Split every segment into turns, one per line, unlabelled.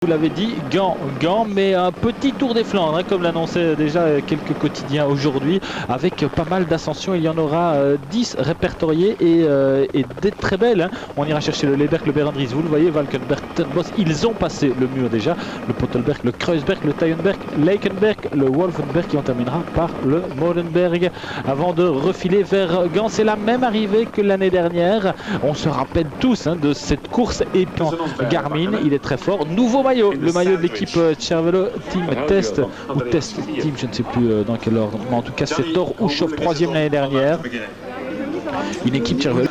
Vous l'avez dit, Gand, mais un petit tour des Flandres, hein, comme l'annonçaient déjà quelques quotidiens aujourd'hui, avec pas mal d'ascensions. Il y en aura 10 répertoriés et des très belles. Hein. On ira chercher le Leberg, le Berendries, vous le voyez, Valkenberg, Tenbos, ils ont passé le mur déjà. Le Pottelberg, le Kreuzberg, le Taaienberg, l'Eikenberg, le Wolfenberg, et on terminera par le Molenberg avant de refiler vers Gand. C'est la même arrivée que l'année dernière. On se rappelle tous de cette course épique. Garmin, il est très fort. Nouveau maillot, le maillot de l'équipe Cervelo Team Test, ou Test Team, je ne sais plus dans quel ordre, mais en tout cas c'est Thor Hushovd, 3e l'année dernière. Une équipe Cervelo.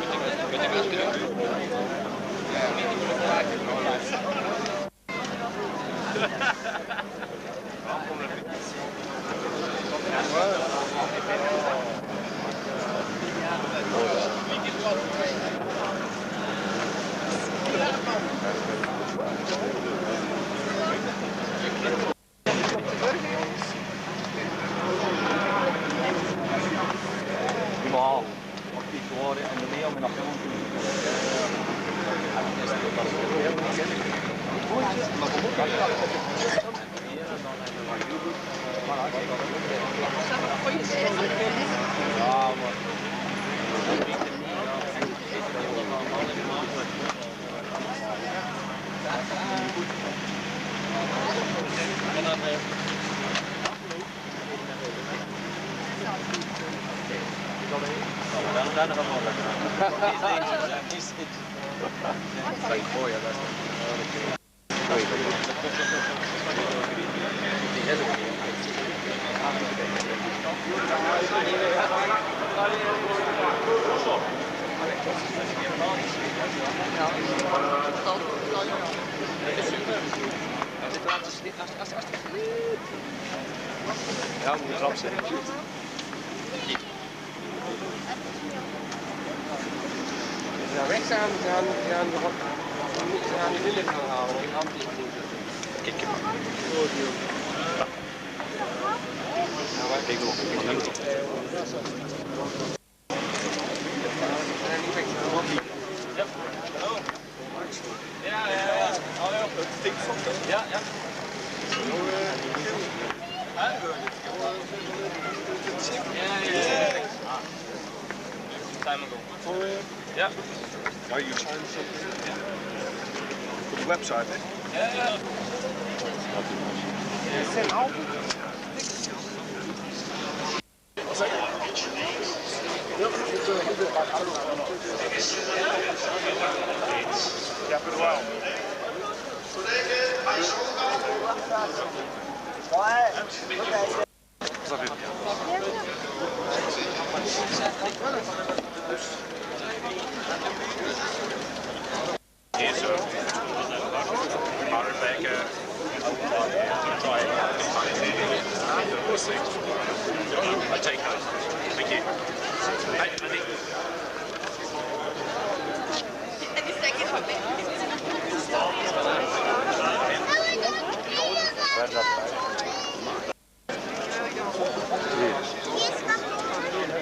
Ja, moet je erop zetten. Ja, weg gaan de willen gaan halen. Kijk. Ja, kijk op. Ja. Ja. Ja, you signed something for the website, hè? Ja. Zijn Alpen? Ja, voor de wauw. Hier zo. Molenberg. I take that. Thank you. Hey, Andy.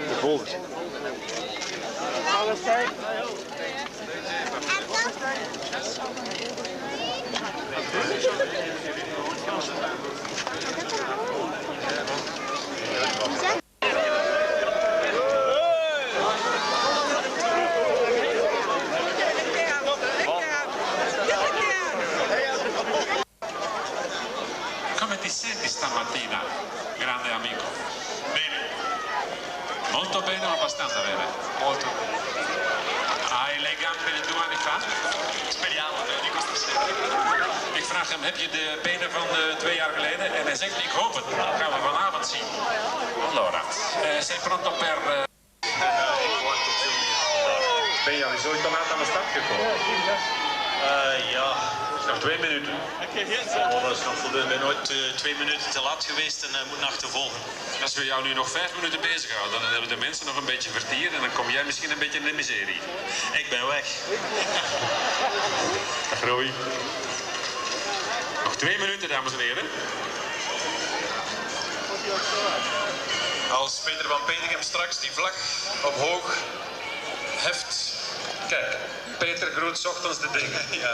De volgers. Alles tijd.
Come ti senti stamattina, grande amico? Bene. Molto bene o abbastanza bene? Molto. Hai le gambe di 2 anni fa? Speriamo, dico stasera. Ik vraag hem, heb je de benen van 2 jaar geleden? En hij zegt, ik hoop het. Dat gaan we vanavond zien. Allora, sei pronto per... Ben je al eens ooit te laat aan de start gekomen?
Ja.
Nog 2 minuten.
Oh, dat is nog voldoende. Ik ben nooit 2 minuten te laat geweest en moet nog achtervolgen.
Als we jou nu nog 5 minuten bezighouden, dan hebben de mensen nog een beetje vertier en dan kom jij misschien een beetje in de miserie.
Ik ben weg.
Dag Roy. Nog 2 minuten, dames en heren.
Als Peter van Petegem straks die vlag omhoog heft, kijk.
Peter groet 's ochtends de dingen. Ja.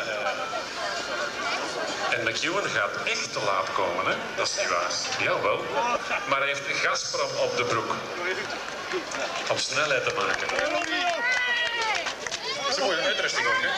En McEwen gaat echt te laat komen, hè? Dat is niet waar. Jawel. Maar hij heeft een Gazprom op de broek. Om snelheid te maken. Dat is een mooie uitrusting ook, hè?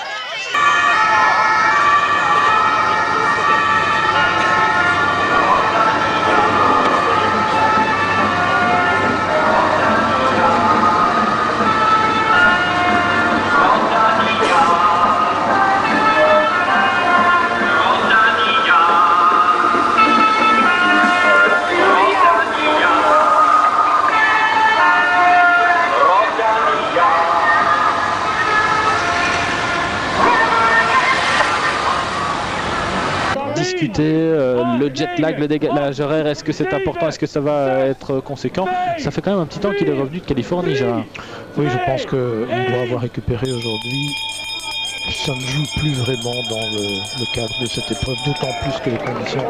Le jet lag, le décalage horaire, est-ce que c'est important, est-ce que ça va être conséquent? Ça fait quand même un petit temps qu'il est revenu de Californie, Gérard.
Oui, je pense qu'il doit avoir récupéré aujourd'hui. Ça ne joue plus vraiment dans le cadre de cette épreuve, d'autant plus que les conditions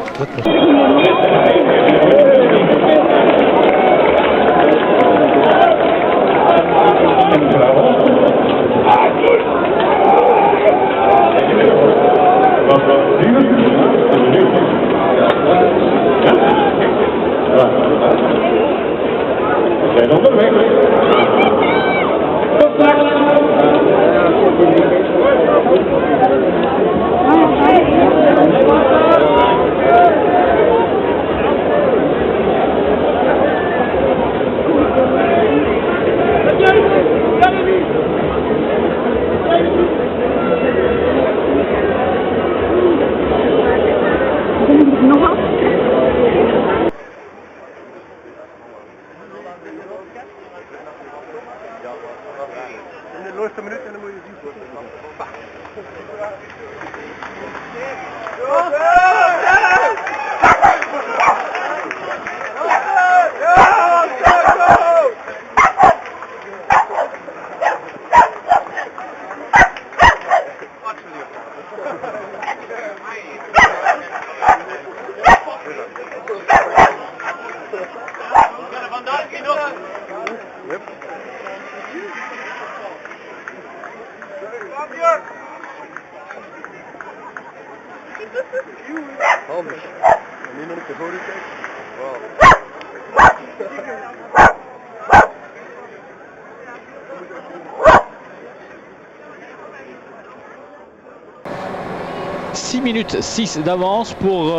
minutes 6 d'avance pour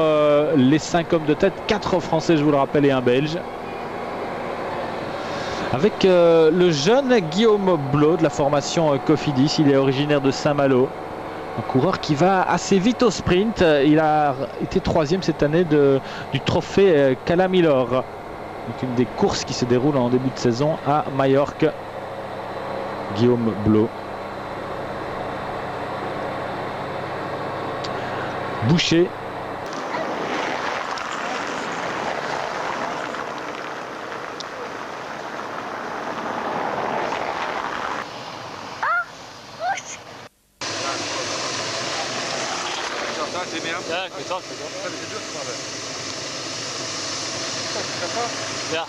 les 5 hommes de tête, 4 Français je vous le rappelle et un Belge. Avec le jeune Guillaume Blot de la formation Cofidis, il est originaire de Saint-Malo. Un coureur qui va assez vite au sprint, il a été 3e cette année du trophée Calamilor. Donc une des courses qui se déroule en début de saison à Majorque. Guillaume Blot. Boucher.
Ja, ik weet dat.
Heb je druk van het?
Ja.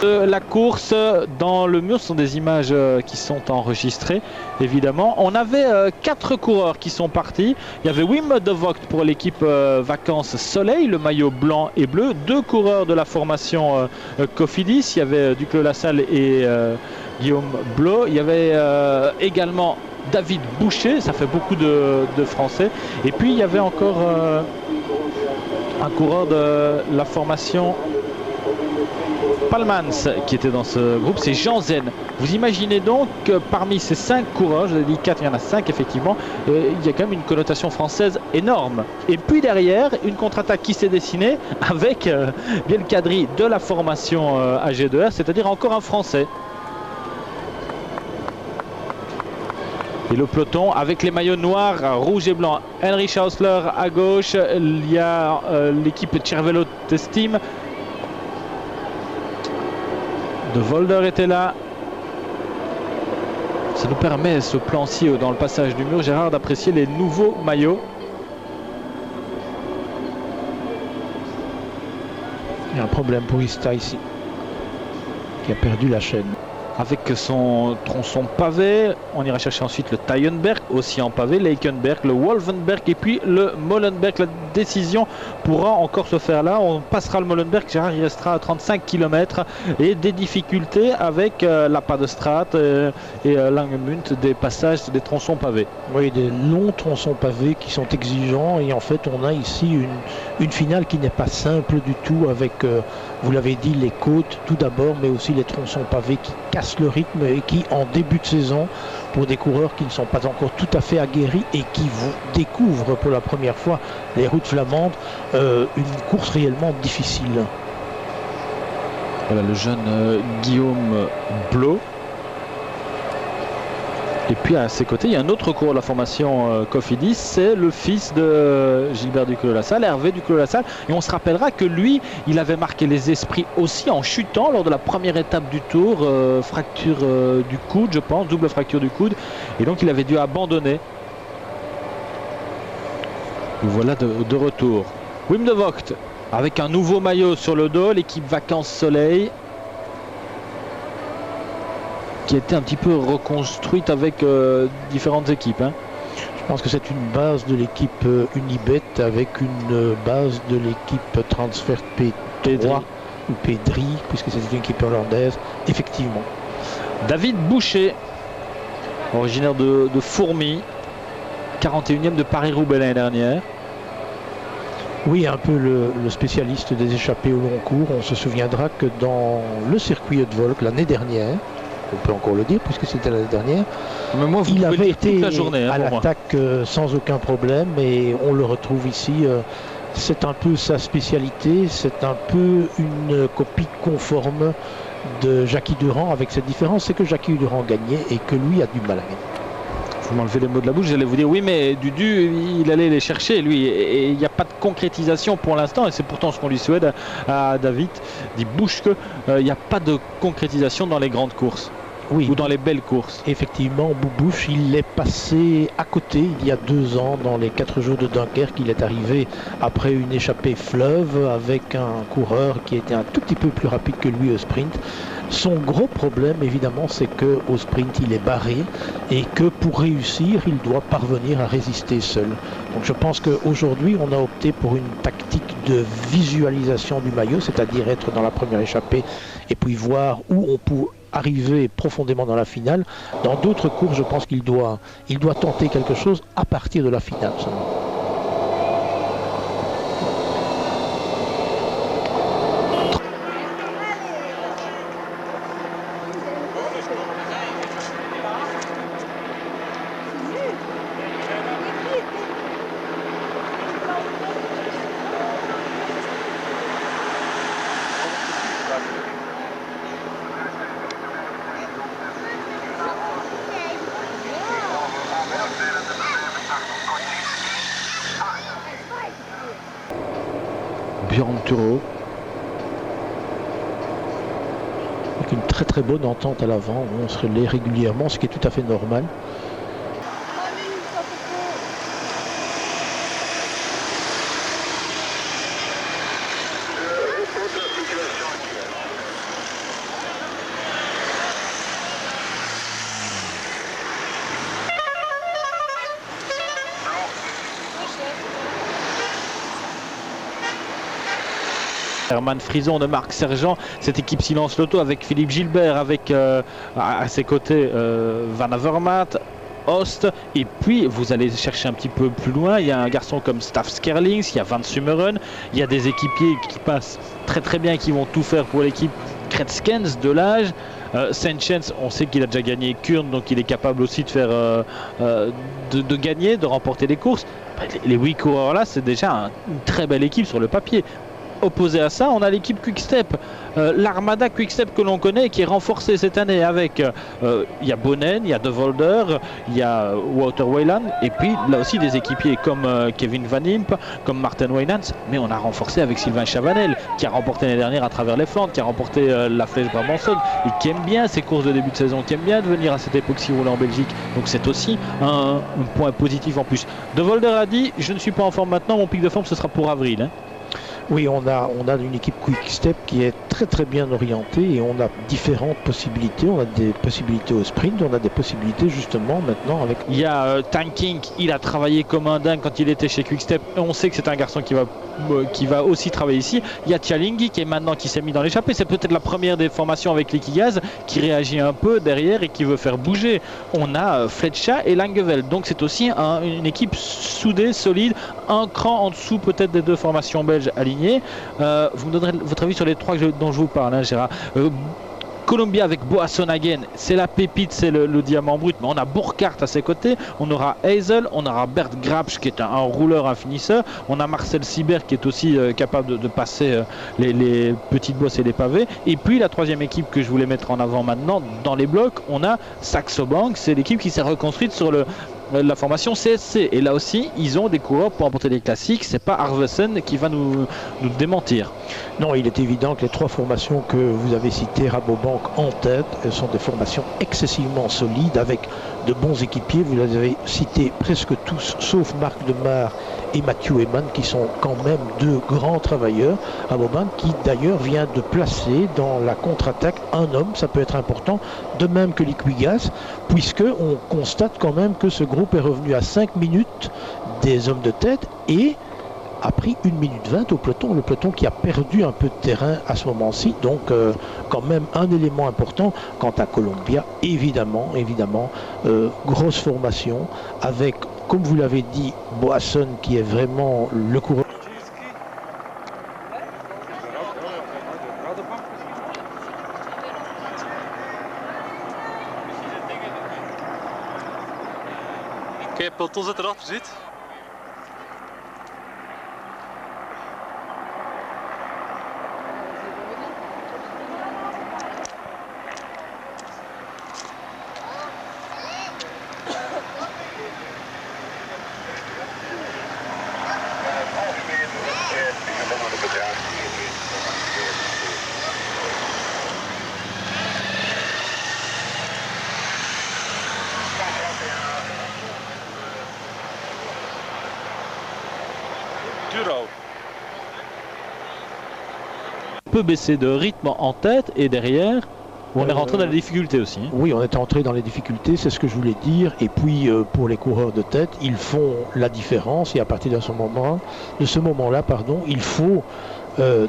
de la course dans le mur. Ce sont des images qui sont enregistrées, évidemment. On avait 4 coureurs qui sont partis. Il y avait Wim de Vogt pour l'équipe Vacances Soleil, le maillot blanc et bleu. 2 coureurs de la formation Cofidis. Il y avait Duclos Lassalle et Guillaume Blot. Il y avait également David Boucher, ça fait beaucoup de Français. Et puis il y avait encore un coureur de la formation Palmans qui était dans ce groupe, c'est Jean Zen. Vous imaginez donc que parmi ces 5 coureurs, je vous ai dit 4, il y en a 5 effectivement, il y a quand même une connotation française énorme. Et puis derrière, une contre-attaque qui s'est dessinée avec bien le quadri de la formation AG2R, c'est-à-dire encore un Français. Et le peloton avec les maillots noirs, rouge et blanc. Heinrich Haussler à gauche, il y a l'équipe Cervelo Testim. De Volder était là. Ça nous permet, ce plan-ci dans le passage du mur, Gérard, d'apprécier les nouveaux maillots.
Il y a un problème pour Ista ici, qui a perdu la chaîne.
Avec son tronçon pavé, on ira chercher ensuite le Taaienberg, aussi en pavé, l'Eikenberg, le Wolvenberg et puis le Molenberg. La décision pourra encore se faire là. On passera le Molenberg, Gérard, il restera à 35 km et des difficultés avec la pas de Strat et Langemunt, des passages, des tronçons pavés.
Oui, des longs tronçons pavés qui sont exigeants et en fait on a ici une finale qui n'est pas simple du tout avec, vous l'avez dit, les côtes tout d'abord, mais aussi les tronçons pavés qui cassent le rythme et qui en début de saison, pour des coureurs qui ne sont pas encore tout à fait aguerris et qui vous découvrent pour la première fois les routes flamandes, une course réellement difficile.
Voilà le jeune Guillaume Blot. Et puis à ses côtés, il y a un autre coureur de la formation Cofidis, c'est le fils de Gilbert Duclos-Lassalle, Hervé Duclos-Lassalle. Et on se rappellera que lui, il avait marqué les esprits aussi en chutant lors de la première étape du Tour, fracture du coude, je pense, double fracture du coude. Et donc il avait dû abandonner. Et voilà de retour. Wim de Vogt avec un nouveau maillot sur le dos, l'équipe Vacances Soleil, qui a été un petit peu reconstruite avec différentes équipes.
Je pense que c'est une base de l'équipe Unibet avec une base de l'équipe Transfert P3 ou Pedri, puisque c'est une équipe hollandaise, effectivement.
David Boucher, originaire de Fourmi, 41e de Paris-Roubaix l'année dernière.
Oui, un peu le spécialiste des échappées au long cours. On se souviendra que dans le circuit de Volk l'année dernière, on peut encore le dire puisque c'était l'année dernière,
mais moi,
il avait été
toute la journée,
à l'attaque sans aucun problème et on le retrouve ici. C'est un peu sa spécialité, c'est un peu une copie conforme de Jackie Durand, avec cette différence, c'est que Jackie Durand gagnait et que lui a du mal à gagner.
Vous m'enlevez les mots de la bouche, j'allais vous dire oui, mais Dudu, il allait les chercher lui, et il n'y a pas de concrétisation pour l'instant, et c'est pourtant ce qu'on lui souhaite à David, dit Bouche, que il n'y a pas de concrétisation dans les grandes courses. Oui. Ou dans les belles courses.
Effectivement, Boubouche, il est passé à côté il y a 2 ans dans les 4 jours de Dunkerque. Il est arrivé après une échappée fleuve avec un coureur qui était un tout petit peu plus rapide que lui au sprint. Son gros problème, évidemment, c'est qu'au sprint, il est barré et que pour réussir, il doit parvenir à résister seul. Donc je pense qu'aujourd'hui, on a opté pour une tactique de visualisation du maillot, c'est-à-dire être dans la première échappée et puis voir où on peut arriver profondément dans la finale. Dans d'autres courses, je pense qu'il doit tenter quelque chose à partir de la finale seulement. Avec une très bonne entente à l'avant, on se relaie régulièrement, ce qui est tout à fait normal.
Herman Frison de Marc Sergent, cette équipe Silence Loto avec Philippe Gilbert, avec à ses côtés Van Avermaet, Host, et puis vous allez chercher un petit peu plus loin, il y a un garçon comme Staff Skerlings, il y a Van Summeren, il y a des équipiers qui passent très bien, qui vont tout faire pour l'équipe Kretskens de l'âge. Saint-Chens, on sait qu'il a déjà gagné Kurn, donc il est capable aussi de faire de gagner, de remporter des courses. Les 8 coureurs là, c'est déjà une très belle équipe sur le papier. Opposé à ça, on a l'équipe Quick-Step, l'armada Quick-Step que l'on connaît, qui est renforcée cette année avec il y a Bonnen, il y a De Volder, il y a Wouter Weyland, et puis là aussi des équipiers comme Kevyn Van Impe, comme Martin Wijnants, mais on a renforcé avec Sylvain Chavanel, qui a remporté l'année dernière à travers les Flandres, qui a remporté la Flèche Brabançonne, et qui aime bien ces courses de début de saison, qui aime bien de venir à cette époque-ci rouler en Belgique, donc c'est aussi un point positif en plus. De Volder a dit, je ne suis pas en forme maintenant, mon pic de forme ce sera pour avril. Hein.
Oui, on a une équipe Quick Step qui est très bien orientée et on a différentes possibilités. On a des possibilités au sprint, on a des possibilités justement maintenant avec...
Il y a Tanking, il a travaillé comme un dingue quand il était chez Quick Step. On sait que c'est un garçon qui va aussi travailler ici. Il y a Tjalinghi qui s'est mis dans l'échappée. C'est peut-être la première des formations avec l'Ikigaz qui réagit un peu derrière et qui veut faire bouger. On a Flecha et Langeveld. Donc c'est aussi une équipe soudée, solide, un cran en dessous peut-être des deux formations belges alignées. Vous me donnerez votre avis sur les trois dont je vous parle, hein, Gérard. Columbia avec Boasson-Hagen, c'est la pépite, c'est le diamant brut, mais on a Burghardt à ses côtés, on aura Heysel, on aura Bert Grapsch qui est un rouleur, un finisseur, on a Marcel Sieber qui est aussi capable de passer les petites bosses et les pavés, et puis la troisième équipe que je voulais mettre en avant maintenant dans les blocs, on a Saxo Bank, c'est l'équipe qui s'est reconstruite sur la formation CSC, et là aussi ils ont des coureurs pour emporter des classiques, c'est pas Arvesen qui va nous démentir.
Non, il est évident que les trois formations que vous avez citées, Rabobank en tête, elles sont des formations excessivement solides avec de bons équipiers, vous les avez cités presque tous sauf Marc Demar et Mathieu Eman qui sont quand même deux grands travailleurs. Rabobank qui d'ailleurs vient de placer dans la contre-attaque un homme, ça peut être important, de même que l'Iquigaz, puisque on constate quand même que ce groupe est revenu à 5 minutes des hommes de tête et a pris 1 minute 20 au peloton, le peloton qui a perdu un peu de terrain à ce moment-ci, donc quand même un élément important. Quant à Columbia, évidemment, grosse formation avec, comme vous l'avez dit, Boasson qui est vraiment le coureur.
Oké, peloton zit eraf, je ziet.
Peut baisser de rythme en tête et derrière on est rentré dans les difficultés aussi. Hein.
Oui, on est entré dans les difficultés, c'est ce que je voulais dire. Et puis pour les coureurs de tête, ils font la différence et à partir de ce moment-là, il faut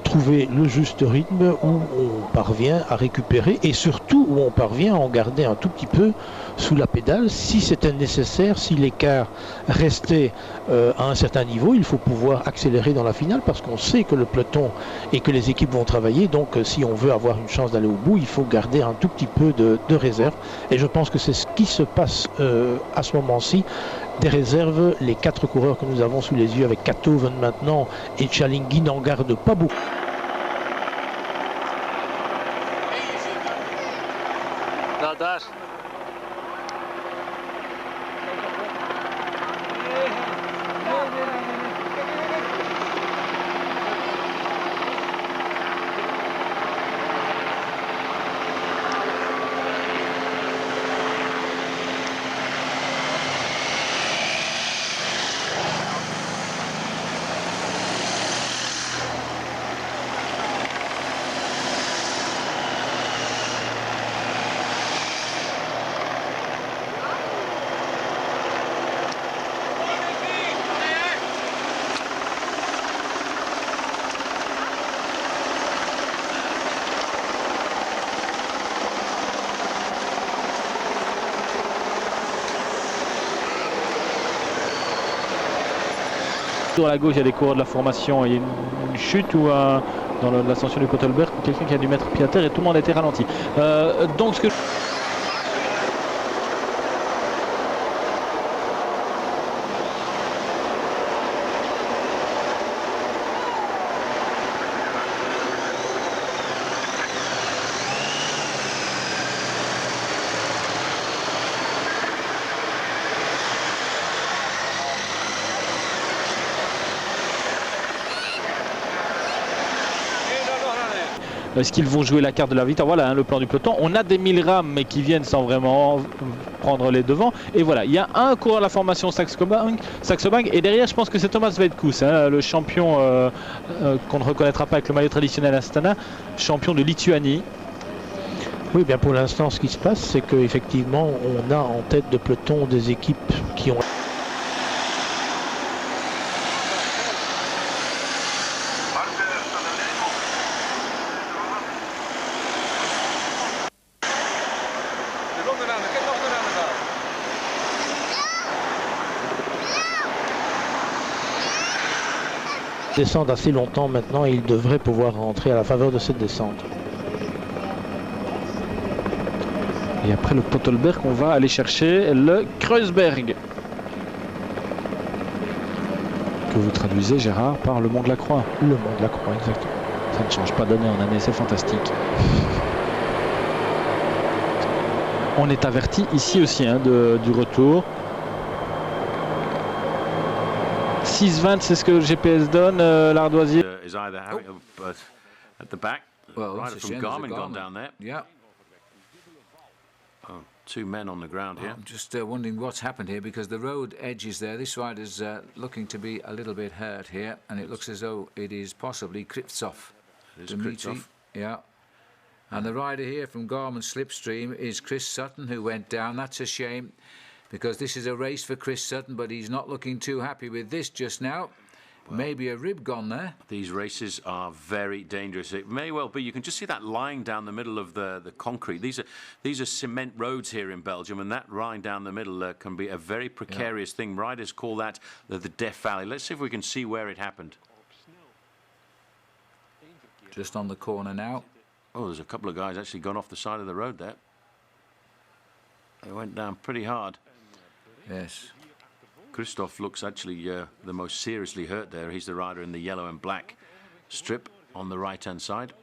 trouver le juste rythme où on parvient à récupérer et surtout où on parvient à en garder un tout petit peu sous la pédale. Si c'était nécessaire, si l'écart restait à un certain niveau, il faut pouvoir accélérer dans la finale parce qu'on sait que le peloton et que les équipes vont travailler. Donc si on veut avoir une chance d'aller au bout, il faut garder un tout petit peu de réserve. Et je pense que c'est ce qui se passe à ce moment-ci. Des réserves, les 4 coureurs que nous avons sous les yeux avec Katoven maintenant et Tjalinghi n'en gardent pas beaucoup.
Daar.
Sur la gauche, il y a des coureurs de la formation. Il y a une chute ou dans l'ascension du Molenberg, quelqu'un qui a dû mettre pied à terre et tout le monde a été ralenti. Donc ce que est-ce qu'ils vont jouer la carte de la victoire? Voilà, le plan du peloton. On a des 1000 rames mais qui viennent sans vraiment prendre les devants. Et voilà, il y a un coureur de la formation Saxo-Bank. Et derrière, je pense que c'est Thomas Vedkus, le champion qu'on ne reconnaîtra pas avec le maillot traditionnel Astana, champion de Lituanie.
Oui, bien pour l'instant, ce qui se passe, c'est qu'effectivement, on a en tête de peloton des équipes qui ont... descendent assez longtemps maintenant et ils devraient pouvoir rentrer à la faveur de cette descente.
Et après le Molenberg, on va aller chercher le Kreuzberg. Que vous traduisez, Gérard, par le Mont de la Croix.
Le Mont de la Croix, exactement.
Ça ne change pas d'année en année, c'est fantastique. On est averti ici aussi du retour. 6,20, c'est ce que le GPS donne, l'Ardoisier.
Is either having at the back.
Well,
Rider from Garmin gone down there.
Yeah.
Oh, 2 men on the ground here.
I'm just wondering what's happened here because the road edge is there. This rider's looking to be a little bit hurt here, and it looks as though it is possibly Krivtsov.
It is Krivtsov.
Yeah. And the rider here from Garmin Slipstream is Chris Sutton, who went down. That's a shame, because this is a race for Chris Sutton, but he's not looking too happy with this just now. Well, maybe a rib gone there.
These races are very dangerous. It may well be. You can just see that line down the middle of the concrete. These are cement roads here in Belgium, and that line down the middle can be a very precarious thing. Riders call that the Death Valley. Let's see if we can see where it happened.
Just on the corner now.
Oh, there's a couple of guys actually gone off the side of the road there. They went down pretty hard.
Yes.
Christoph looks actually the most seriously hurt there. He's the rider in the yellow and black strip on the right-hand side.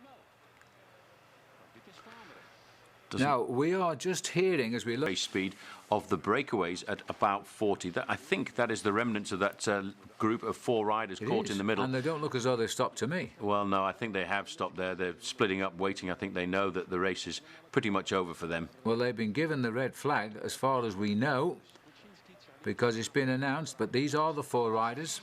Now, we are just hearing as we look...
Race speed of the breakaways at about 40. I think that is the remnants of that group of 4 riders caught in the middle.
And they don't look as though they've stopped to me.
Well, no, I think they have stopped there. They're splitting up, waiting. I think they know that the race is pretty much over for them.
Well, they've been given the red flag, as far as we know, because it's been announced, but these are the 4 riders.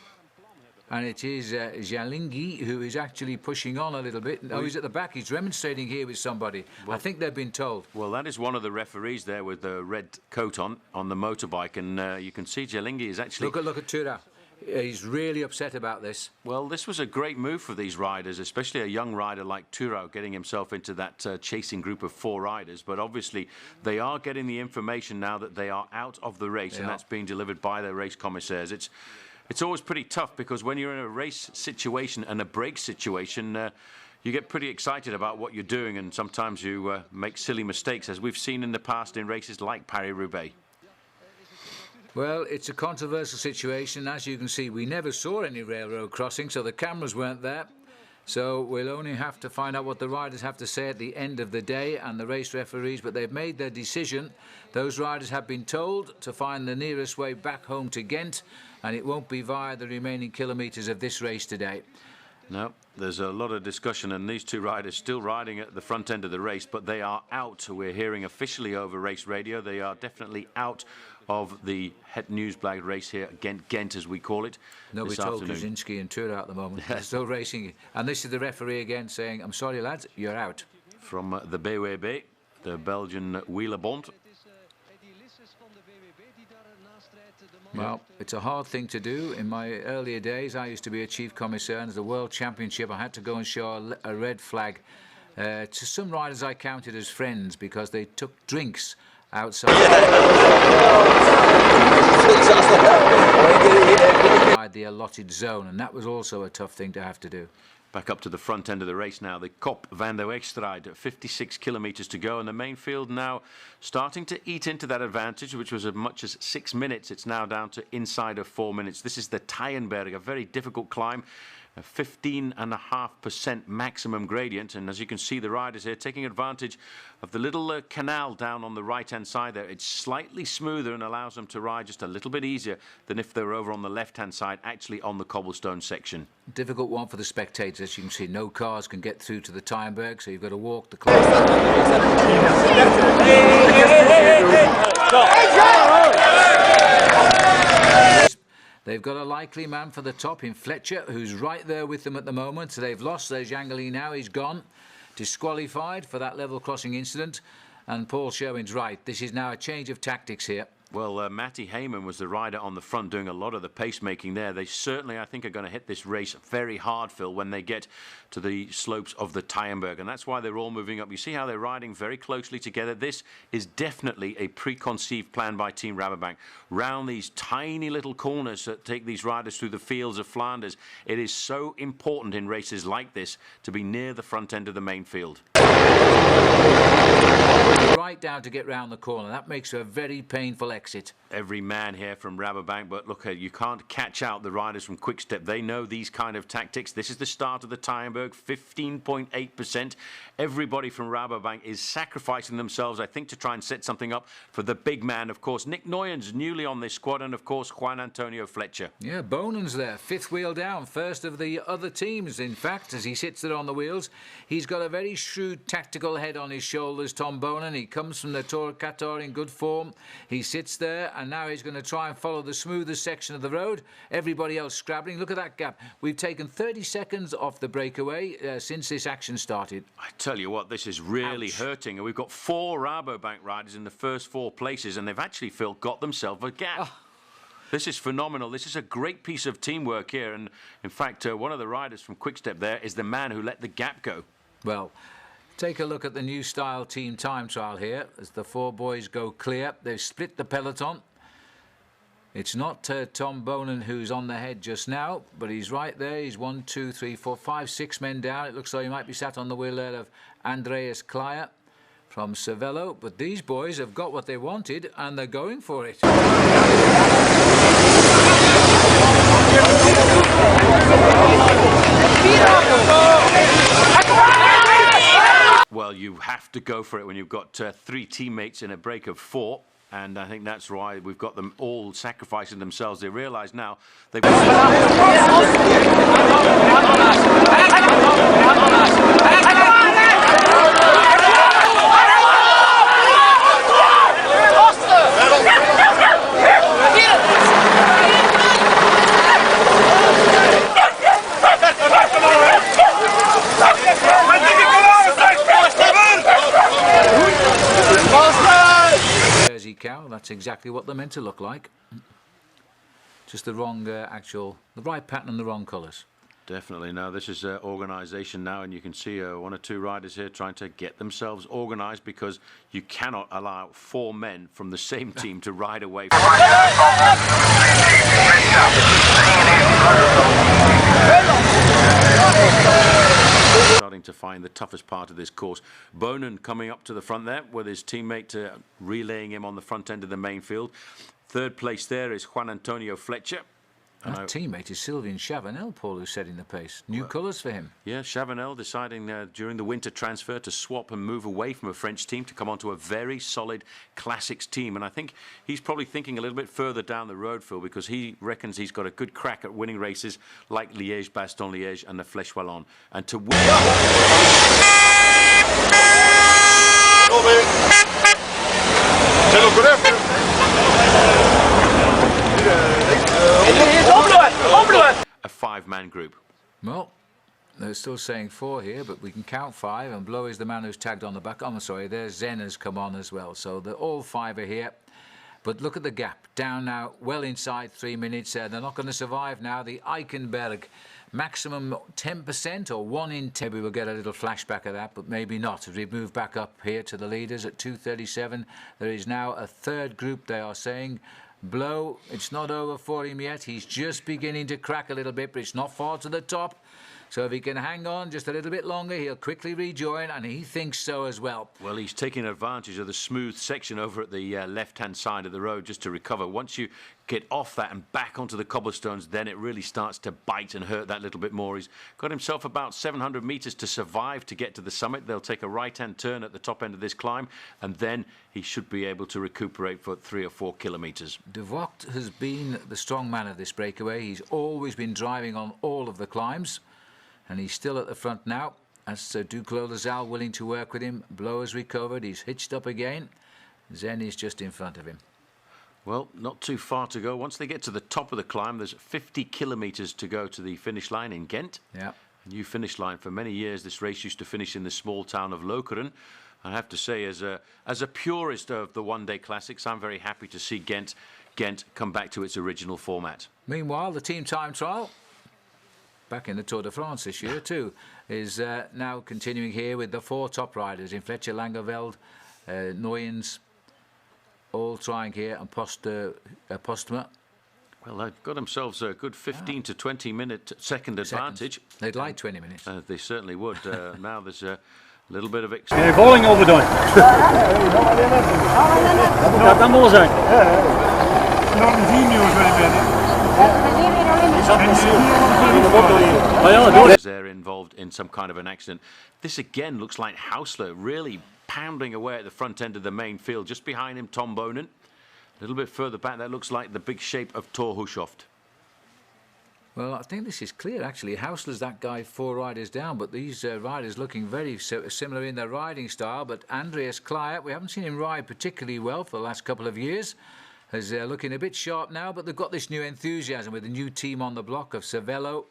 And it is Jalingi who is actually pushing on a little bit. Oh, he's at the back. He's remonstrating here with somebody. Well, I think they've been told.
Well, that is one of the referees there with the red coat on the motorbike. And you can see Jalingi is actually...
Look at Tura. He's really upset about this.
Well, this was a great move for these riders, especially a young rider like Turo getting himself into that chasing group of 4 riders. But obviously, they are getting the information now that they are out of the race, and that's being delivered by the race commissaires. It's always pretty tough because when you're in a race situation and a break situation, you get pretty excited about what you're doing, and sometimes you make silly mistakes, as we've seen in the past in races like Paris-Roubaix.
Well, it's a controversial situation. As you can see, we never saw any railroad crossing, so the cameras weren't there. So we'll only have to find out what the riders have to say at the end of the day and the race referees, but they've made their decision. Those riders have been told to find the nearest way back home to Gent, and it won't be via the remaining kilometres of this race today.
No, there's a lot of discussion, and these 2 riders still riding at the front end of the race, but they are out. We're hearing officially over race radio. They are definitely out of the Het Nieuwsblad race here, Gent as we call it.
No, we told Kaczynski and Tura at the moment. They're still racing. And this is the referee again saying, I'm sorry lads, you're out.
From the BWB, the Belgian Wielerbond.
Well, it's a hard thing to do. In my earlier days, I used to be a chief commissaire, and as a world championship, I had to go and show a red flag to some riders I counted as friends because they took drinks outside inside the allotted zone, and that was also a tough thing to have to do.
Back up to the front end of the race now. The Kop van der Wegstrijd, 56 kilometres to go, and the main field now starting to eat into that advantage, which was as much as 6 minutes. It's now down to inside of 4 minutes. This is the Taaienberg, a very difficult climb. A 15.5% maximum gradient, and as you can see, the riders here taking advantage of the little canal down on the right hand side there. It's slightly smoother and allows them to ride just a little bit easier than if they were over on the left hand side, actually on the cobblestone section.
Difficult one for the spectators. As you can see, no cars can get through to the Taaienberg, so you've got to walk the climb. They've got a likely man for the top in Flecha, who's right there with them at the moment. So they've lost. There's Jangali now. He's gone. Disqualified for that level crossing incident. And Paul Sherwin's right. This is now a change of tactics here.
Well, Matty Heyman was the rider on the front doing a lot of the pacemaking there. They certainly, I think, are going to hit this race very hard, Phil, when they get to the slopes of the Taaienberg. And that's why they're all moving up. You see how they're riding very closely together. This is definitely a preconceived plan by Team Rabobank. Round these tiny little corners that take these riders through the fields of Flanders. It is so important in races like this to be near the front end of the main field.
Right down to get round the corner. That makes a very painful exit.
Every man here from Rabobank, but look, you can't catch out the riders from Quickstep. They know these kind of tactics. This is the start of the Taaienberg, 15.8%. Everybody from Rabobank is sacrificing themselves, I think, to try and set something up for the big man, of course. Nick Noyen's newly on this squad, and of course, Juan Antonio Flecha.
Yeah, Bonen's there, fifth wheel down, first of the other teams, in fact, as he sits there on the wheels. He's got a very shrewd tactical head on his shoulders, Tom Bonen. He comes from the Tour Qatar in good form. He sits there, and now he's going to try and follow the smoothest section of the road. Everybody else scrabbling. Look at that gap. We've taken 30 seconds off the breakaway since this action started.
I tell you what, this is really hurting. And we've got 4 Rabobank riders in the first 4 places, and they've actually, Phil, got themselves a gap. Oh. This is phenomenal. This is a great piece of teamwork here. And in fact, one of the riders from Quickstep there is the man who let the gap go.
Well, take a look at the new style team time trial here as the 4 boys go clear. They've split the peloton. It's not Tom Bonen who's on the head just now, but he's right there. He's 1, 2, 3, 4, 5, 6 men down. It looks like he might be sat on the wheel there of Andreas Klier from Cervelo. But these boys have got what they wanted, and they're going for it.
Well, you have to go for it when you've got 3 teammates in a break of 4. And I think that's why we've got them all sacrificing themselves. They realise now they've got...
Cow. That's exactly what they're meant to look like. Just the wrong the right pattern and the wrong colours.
Definitely. Now this is organisation now, and you can see 1 or 2 riders here trying to get themselves organised, because you cannot allow 4 men from the same team to ride away from starting to find the toughest part of this course. Bonen coming up to the front there with his teammate relaying him on the front end of the main field. 3rd place there is Juan Antonio Flecha.
That teammate is Sylvain Chavanel, Paul, who's setting the pace. New colours for him.
Yeah, Chavanel deciding during the winter transfer to swap and move away from a French team to come onto a very solid classics team. And I think he's probably thinking a little bit further down the road, Phil, because he reckons he's got a good crack at winning races like Liège, Bastogne-Liège and the Flèche Wallonne. And to win... a 5-man group.
Well, they're still saying 4 here, but we can count 5, and Blow is the man who's tagged on the back. I'm sorry, there's Zen has come on as well. So all 5 are here. But look at the gap. Down now, well inside 3 minutes. They're not going to survive now. The Eikenberg, maximum 10% or 1 in 10. Maybe we'll get a little flashback of that, but maybe not. As we move back up here to the leaders at 2:37, there is now a 3rd group, they are saying. blow. It's not over for him yet. He's just beginning to crack a little bit, but it's not far to the top. So if he can hang on just a little bit longer, he'll quickly rejoin, and he thinks so as well.
Well, he's taking advantage of the smooth section over at the left-hand side of the road just to recover. Once you get off that and back onto the cobblestones, then it really starts to bite and hurt that little bit more. He's got himself about 700 metres to survive to get to the summit. They'll take a right-hand turn at the top end of this climb, and then he should be able to recuperate for 3 or 4 kilometres.
De Vogt has been the strong man of this breakaway. He's always been driving on all of the climbs. And he's still at the front now. As Duclos Lazal willing to work with him. Blow has recovered. He's hitched up again. Zen is just in front of him.
Well, not too far to go. Once they get to the top of the climb, there's 50 kilometres to go to the finish line in Gent.
Yeah.
A new finish line. For many years, this race used to finish in the small town of Lokeren. I have to say, as a purist of the one-day classics, I'm very happy to see Gent come back to its original format.
Meanwhile, the team time trial, back in the Tour de France this year too, is now continuing here with the 4 top riders in Flecha, Langeveld, Noyens, all trying here, and Postma.
Well, they've got themselves a good 15 to 20 second advantage.
They'd like 20 minutes.
They certainly would. Now there's a little bit of
Volging overdone. Dat kan mooi zijn.
Nog een 10 nieuws bij de
They're involved in some kind of an accident. This again looks like Haussler really pounding away at the front end of the main field. Just behind him, Tom Bonen. A little bit further back, that looks like the big shape of Thor Hushovd.
Well, I think this is clear, actually. Houssler's that guy 4 riders down, but these riders looking very similar in their riding style. But Andreas Klier, we haven't seen him ride particularly well for the last couple of years. Is looking a bit sharp now, but they've got this new enthusiasm with the new team on the block of Cervelo.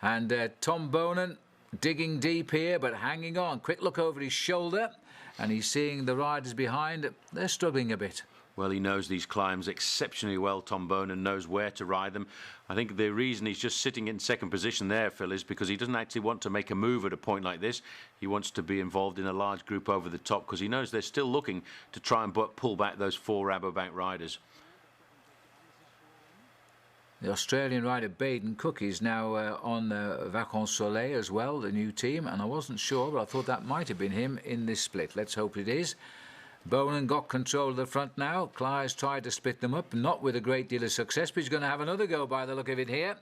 And Tom Bonen digging deep here, but hanging on. Quick look over his shoulder, and he's seeing the riders behind. They're struggling a bit.
Well, he knows these climbs exceptionally well, Tom Bonen, knows where to ride them. I think the reason he's just sitting in second position there, Phil, is because he doesn't actually want to make a move at a point like this. He wants to be involved in a large group over the top because he knows they're still looking to try and pull back those 4 Rabobank riders.
The Australian rider Baden Cook is now on Vacan Soleil as well, the new team, and I wasn't sure, but I thought that might have been him in this split. Let's hope it is. Bonen got control of the front now. Klier's tried to split them up, not with a great deal of success, but he's going to have another go by the look of it here.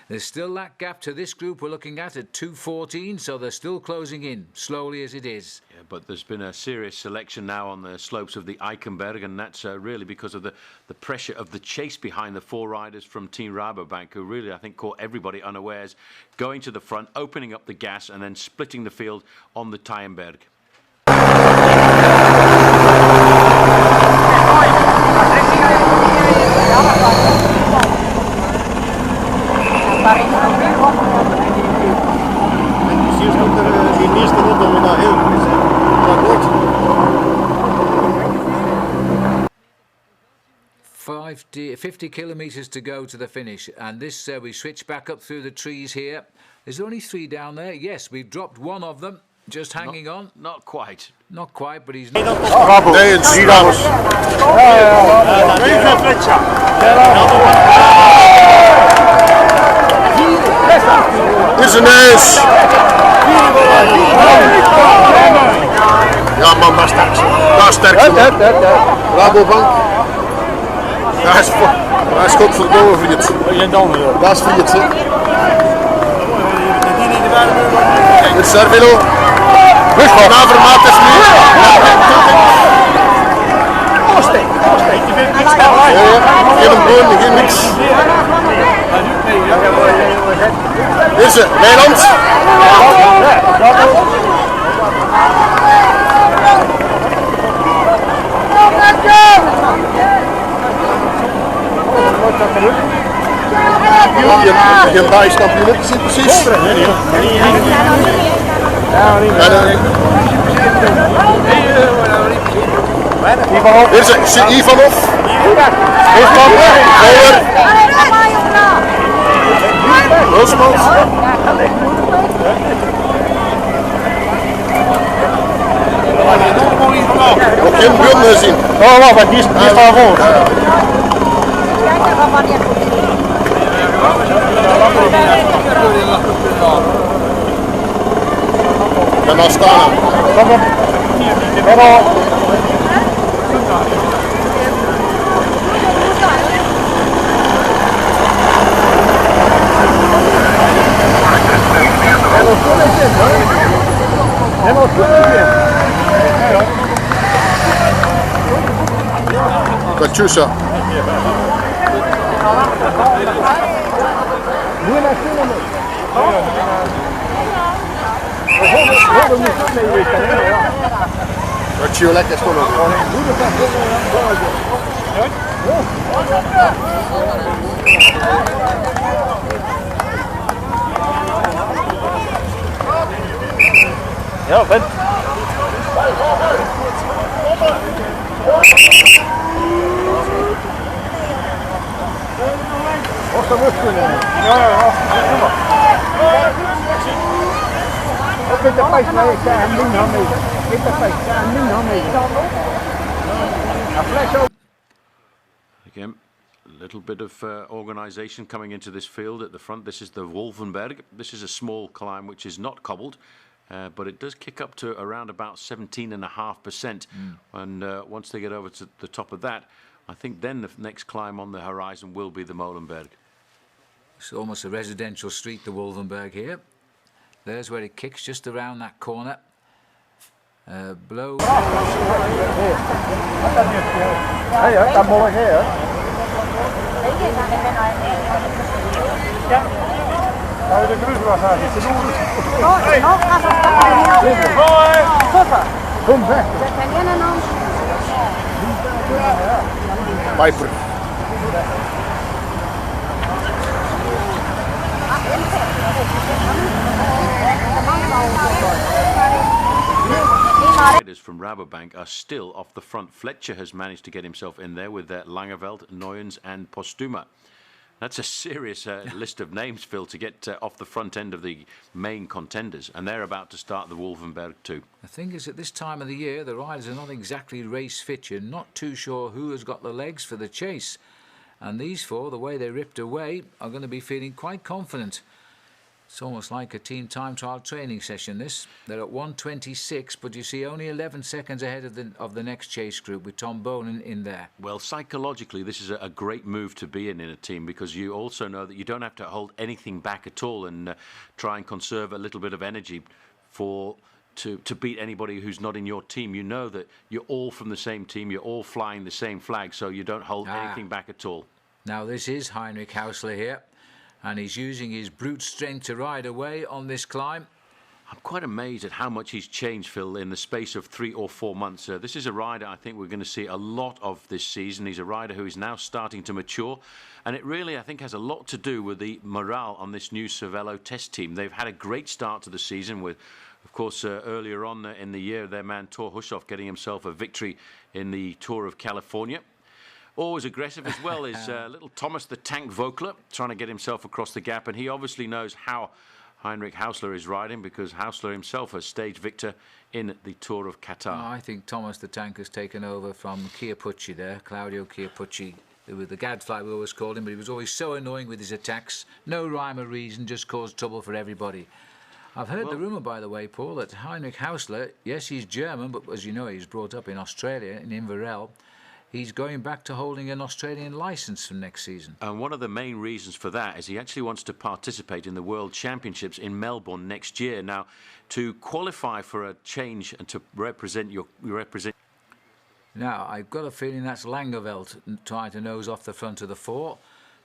There's still that gap to this group we're looking at 2:14, so they're still closing in, slowly as it is.
Yeah, but there's been a serious selection now on the slopes of the Eikenberg, and that's really because of the pressure of the chase behind the 4 riders from Team Rabobank, who really, I think, caught everybody unawares, going to the front, opening up the gas, and then splitting the field on the Taaienberg.
Is 50 kilometres to go to the finish, and this we switch back up through the trees here. There's only 3 down there. Yes, we've dropped one of them, just hanging on.
Not quite.
Not quite, but he's
Nee, een 3 dames. Is een neus. Ja man, daar sterk. Daar sterk. Rabobank. Daar is godverdomme Vriet. Dat is Vriet. Dit is Cervelo. Avermaet is nu. Geen boon, geen niks. Deze, Nederland. Geen bijkampioen, zit precies. Hier is Ivanov. Roosmans. Nog geen Björn zien. Oh, wacht, die is van voor.
nostaa. Kachusa. Wat je lekker stond ook.
Ja, Ben. Of dat moet kunnen. Ja. Op met de pijs mee, ik zei hem niet aan mee. Met de pijs, ik zei hem niet aan mee.
Again, a little bit of organisation coming into this field at the front. This is the Wolvenberg. This is a small climb which is not cobbled. But it does kick up to around about 17.5%. And once they get over to the top of that, I think then the next climb on the horizon will be the Molenberg.
It's almost a residential street, the Wolvenberg here. There's where it kicks, just around that corner. Blow.
Hey, dat mooi hè? Ja, de cruise was daar. Kom weg.
Piper.
Riders from Rabobank are still off the front. Flecha has managed to get himself in there with Langeveld, Noyens and Postuma. That's a serious list of names, Phil, to get off the front end of the main contenders. And they're about to start the Wolvenberg too.
The thing is, at this time of the year, the riders are not exactly race fit. You're not too sure who has got the legs for the chase. And these four, the way they ripped away, are going to be feeling quite confident. It's almost like a team time trial training session, this. They're at 1:26, but you see only 11 seconds ahead of the next chase group with Tom Bonin in there.
Well, psychologically, this is a great move to be in a team, because you also know that you don't have to hold anything back at all and try and conserve a little bit of energy to beat anybody who's not in your team. You know that you're all from the same team, you're all flying the same flag, so you don't hold anything back at all.
Now this is Heinrich Haussler here, and he's using his brute strength to ride away on this climb.
I'm quite amazed at how much he's changed, Phil, in the space of 3 or 4 months. This is a rider I think we're going to see a lot of this season. He's a rider who is now starting to mature, and it really, I think, has a lot to do with the morale on this new Cervelo test team. They've had a great start to the season with, of course, earlier on in the year, their man Thor Hushovd getting himself a victory in the Tour of California. Always aggressive as well is little Thomas the Tank Vogler, trying to get himself across the gap, and he obviously knows how Heinrich Haussler is riding, because Haussler himself a stage victor in the Tour of Qatar.
Oh, I think Thomas the Tank has taken over from Chiappucci there, Claudio Chiappucci, with the gadfly we always called him, but he was always so annoying with his attacks. No rhyme or reason, just caused trouble for everybody. I've heard the rumour, by the way, Paul, that Heinrich Haussler, yes, he's German, but as you know, he's brought up in Australia, in Inverell. He's going back to holding an Australian licence for next season.
And one of the main reasons for that is he actually wants to participate in the World Championships in Melbourne next year. Now, to qualify for a change and to represent
Now, I've got a feeling that's Langeveld trying to nose off the front of the four,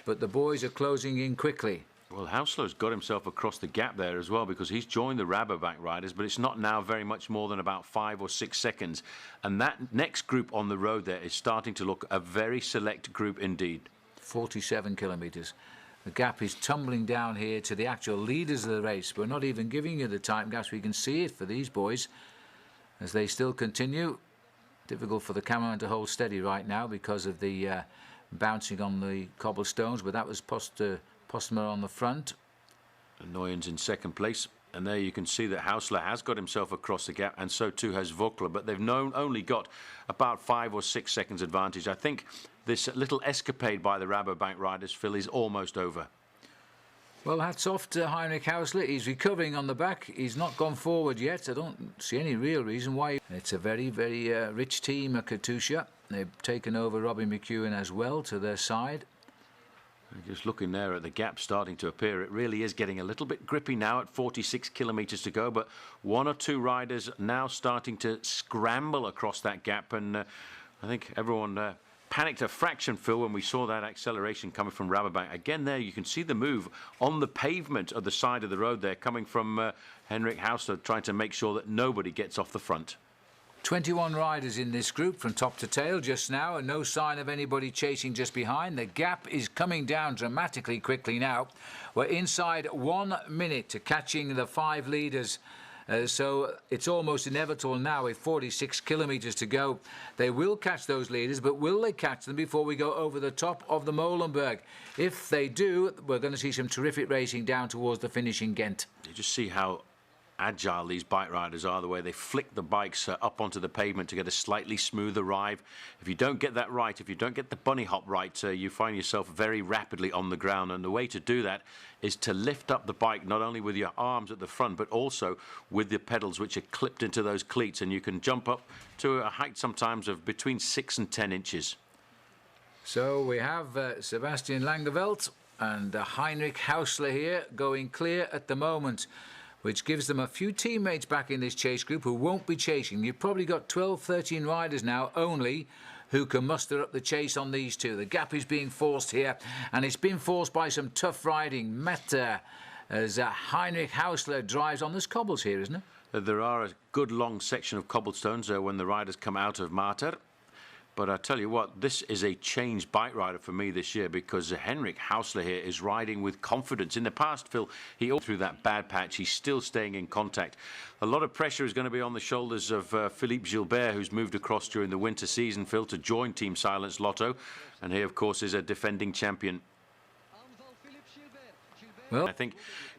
but the boys are closing in quickly.
Well, Haussler's got himself across the gap there as well, because he's joined the Rabobank riders, but it's not now very much more than about 5 or 6 seconds. And that next group on the road there is starting to look a very select group indeed.
47 kilometres. The gap is tumbling down here to the actual leaders of the race. We're not even giving you the time gaps. We can see it for these boys as they still continue. Difficult for the cameraman to hold steady right now because of the bouncing on the cobblestones, but that was Postma on the front.
Noyens in second place, and there you can see that Haussler has got himself across the gap, and so too has Vogler, but they've only got about 5 or 6 seconds advantage. I think this little escapade by the Rabobank riders, Phil, is almost over.
Well, hats off to Heinrich Haussler. He's recovering on the back. He's not gone forward yet. I don't see any real reason why. It's a very, very rich team at Katusha. They've taken over Robbie McEwen as well to their side.
Just looking there at the gap starting to appear, it really is getting a little bit grippy now at 46 kilometres to go, but one or two riders now starting to scramble across that gap, and I think everyone panicked a fraction, Phil, when we saw that acceleration coming from Rabobank. Again there you can see the move on the pavement of the side of the road there coming from Heinrich Haussler, trying to make sure that nobody gets off the front.
21 riders in this group from top to tail just now, and no sign of anybody chasing just behind. The gap is coming down dramatically quickly now. We're inside 1 minute to catching the 5 leaders. So it's almost inevitable now with 46 kilometres to go. They will catch those leaders, but will they catch them before we go over the top of the Molenberg? If they do, we're going to see some terrific racing down towards the finish in Gent.
You just see how agile these bike riders are, the way they flick the bikes up onto the pavement to get a slightly smoother ride. If you don't get that right, if you don't get the bunny hop right, you find yourself very rapidly on the ground, and the way to do that is to lift up the bike not only with your arms at the front but also with the pedals which are clipped into those cleats, and you can jump up to a height sometimes of between 6 and 10 inches.
So we have Sebastian Langeveld and Heinrich Haussler here going clear at the moment, which gives them a few teammates back in this chase group who won't be chasing. You've probably got 12, 13 riders now only who can muster up the chase on these two. The gap is being forced here, and it's been forced by some tough riding. As Heinrich Haussler drives on. There's cobbles here, isn't it?
There are a good long section of cobblestones when the riders come out of Maarke. But I tell you what, this is a changed bike rider for me this year, because Heinrich Haussler here is riding with confidence. In the past, Phil, he all through that bad patch, he's still staying in contact. A lot of pressure is going to be on the shoulders of Philippe Gilbert, who's moved across during the winter season, Phil, to join Team Silence Lotto. And he, of course, is a defending champion. Well, I think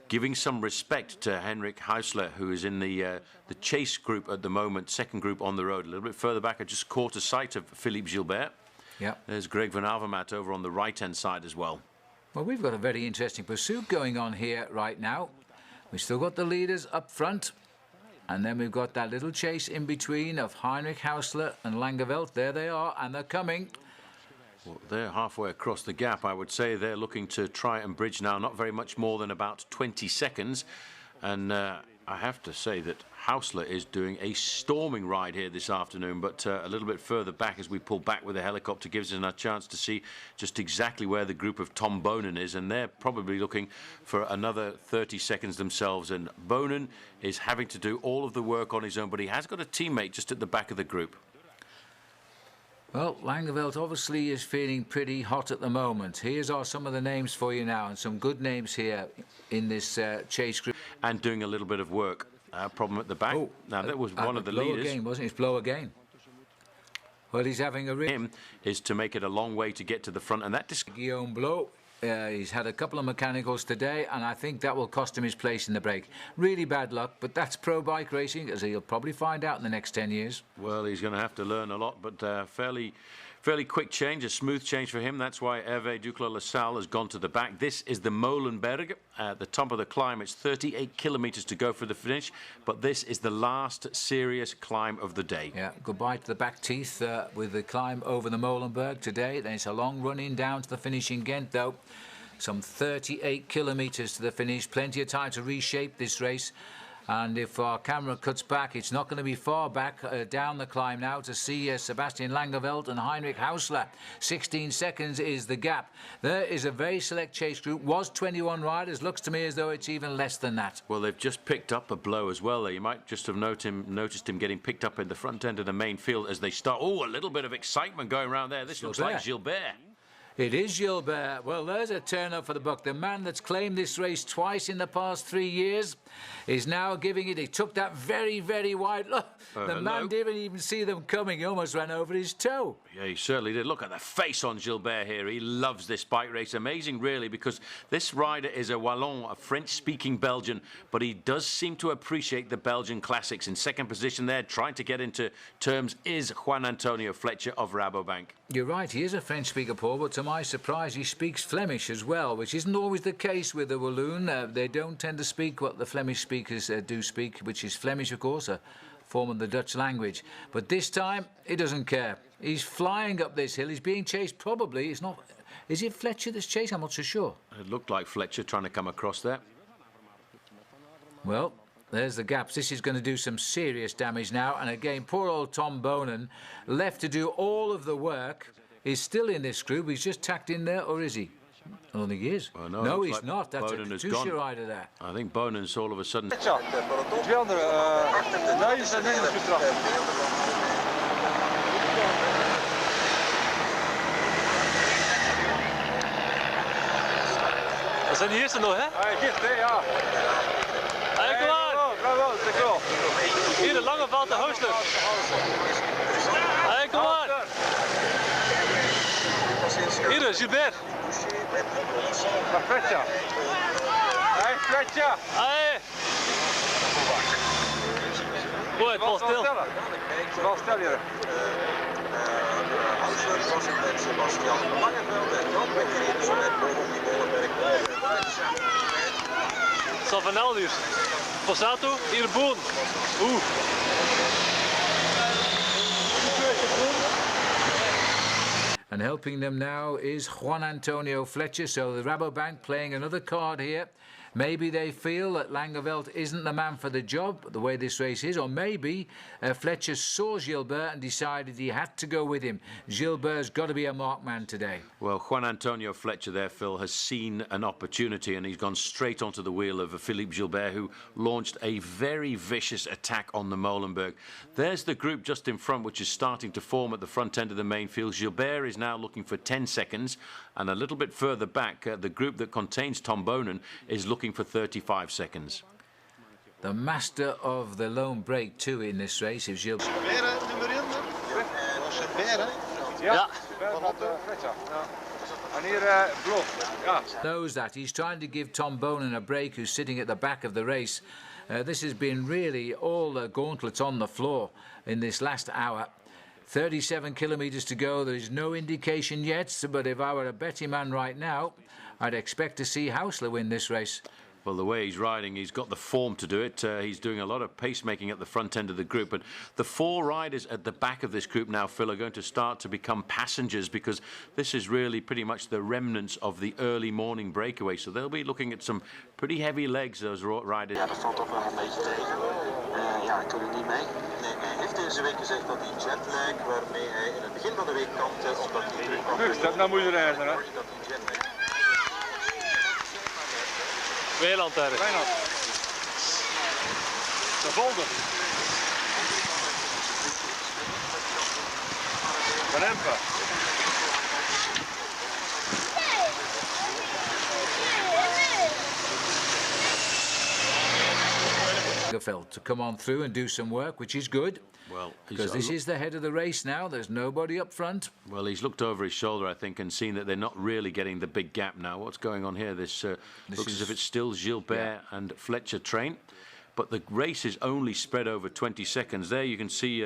giving some respect to Heinrich Haussler, who is in the chase group at the moment, second group on the road. A little bit further back, I just caught a sight of Philippe Gilbert.
Yeah.
There's Greg van Avermaet over on the right-hand side as well.
Well, we've got a very interesting pursuit going on here right now. We've still got the leaders up front, and then we've got that little chase in between of Heinrich Haussler and Langeveld. There they are, and they're coming.
Well, they're halfway across the gap. I would say they're looking to try and bridge now, not very much more than about 20 seconds. And I have to say that Haussler is doing a storming ride here this afternoon, but a little bit further back as we pull back with the helicopter gives us a chance to see just exactly where the group of Tom Bonen is, and they're probably looking for another 30 seconds themselves. And Bonen is having to do all of the work on his own, but he has got a teammate just at the back of the group.
Well, Langeveld obviously is feeling pretty hot at the moment. Here's some of the names for you now, and some good names here in this chase group.
And doing a little bit of work. Problem at the back. Oh, now, that was one of the leaders.
Again, wasn't it? It's blow again. Well, he's having a
him is to make it a long way to get to the front, and that
Guillaume Blow. He's had a couple of mechanicals today, and I think that will cost him his place in the break. Really bad luck, but that's pro bike racing, as he'll probably find out in the next 10 years.
Well, he's going to have to learn a lot, but fairly quick change, a smooth change for him. That's why Hervé Duclos-Lassalle has gone to the back. This is the Molenberg at the top of the climb. It's 38 kilometres to go for the finish, but this is the last serious climb of the day.
Yeah, goodbye to the back teeth with the climb over the Molenberg today. Then it's a long run in down to the finish in Gent, though. Some 38 kilometres to the finish. Plenty of time to reshape this race. And if our camera cuts back, it's not going to be far back down the climb now to see Sebastian Langeveld and Heinrich Haussler. 16 seconds is the gap. There is a very select chase group. Was 21 riders. Looks to me as though it's even less than that.
Well, they've just picked up a blow as well there. You might just have noticed him getting picked up in the front end of the main field as they start. Oh, a little bit of excitement going around there. This looks like Gilbert.
It is Gilbert. Well, there's a turn up for the buck. The man that's claimed this race twice in the past 3 years is now giving it. He took that very, very wide. Look, the man didn't even see them coming. He almost ran over his toe.
Yeah, he certainly did. Look at the face on Gilbert here. He loves this bike race. Amazing, really, because this rider is a Wallon, a French-speaking Belgian, but he does seem to appreciate the Belgian classics. In second position there, trying to get into terms, is Juan Antonio Flecha of Rabobank.
You're right, he is a French speaker, Paul, but to my surprise he speaks Flemish as well, which isn't always the case with the Walloon. They don't tend to speak what the Flemish speakers do speak, which is Flemish, of course, a form of the Dutch language. But this time, he doesn't care. He's flying up this hill. He's being chased, probably. It's not... Is it Flecha that's chasing? I'm not so sure.
It looked like Flecha trying to come across there.
Well... There's the gaps. This is going to do some serious damage now. And again, poor old Tom Bonen, left to do all of the work, is still in this group. He's just tacked in there, or is he? I don't think he is.
Oh,
no, he's
like
not. That's
Bonen
a Katusha rider there.
I think Bonen's all of a sudden...
Twee andere, Nijs en Engels betrapt.
Dat zijn de eerste nog, hè?
Ja.
Hey, kom aan!
Bravo, dankjewel.
Hier de lange valt de Houssler. Hey, kom aan! Hier, Gilbert.
Flecha. Hey, Flecha.
Hey! Goed, Paul, stil.
Wel stel je.
Houssler was het met Sebastian Langeveld en dan begrepen ze met boven Molenberg.
Savanellius. Passato, hier de boon. Oeh.
And helping them now is Juan Antonio Flecha. So the Rabobank playing another card here. Maybe they feel that Langeveld isn't the man for the job, the way this race is, or maybe Flecha saw Gilbert and decided he had to go with him. Gilbert's got to be a marked man today.
Well, Juan Antonio Flecha there, Phil, has seen an opportunity and he's gone straight onto the wheel of Philippe Gilbert, who launched a very vicious attack on the Molenberg. There's the group just in front, which is starting to form at the front end of the main field. Gilbert is now looking for 10 seconds, and a little bit further back, the group that contains Tom Bonen is looking for 35 seconds.
The master of the lone break too in this race is Gilbert.
Ja.
En hier Blof. Ja.
Knows that he's trying to give Tom Bonen a break, who's sitting at the back of the race. This has been really all the gauntlets on the floor in this last hour. 37 kilometres to go. There is no indication yet, but if I were a betting man right now, I'd expect to see Haussler win this race.
Well, the way he's riding, he's got the form to do it. He's doing a lot of pacemaking at the front end of the group. But the four riders at the back of this group now, Phil, are going to start to become passengers, because this is really pretty much the remnants of the early morning breakaway. So they'll be looking at some pretty heavy legs, those riders.
Ja, dat valt toch wel een beetje tegen. Ja, ik kan er niet mee. Nee, hij heeft deze week gezegd dat die jetlag, waarmee hij in het begin van de week kampte, omdat hij terugkwam...
Dus dat moet je reizen, hè?
Weiland daar.
Weiland. De Volder. Van Empen.
To come on through and do some work, which is good.
Well,
because this is the head of the race now. There's nobody up front.
Well, he's looked over his shoulder, I think, and seen that they're not really getting the big gap now. What's going on here? This looks as if it's still Gilbert and Flecha train, but the race is only spread over 20 seconds. There you can see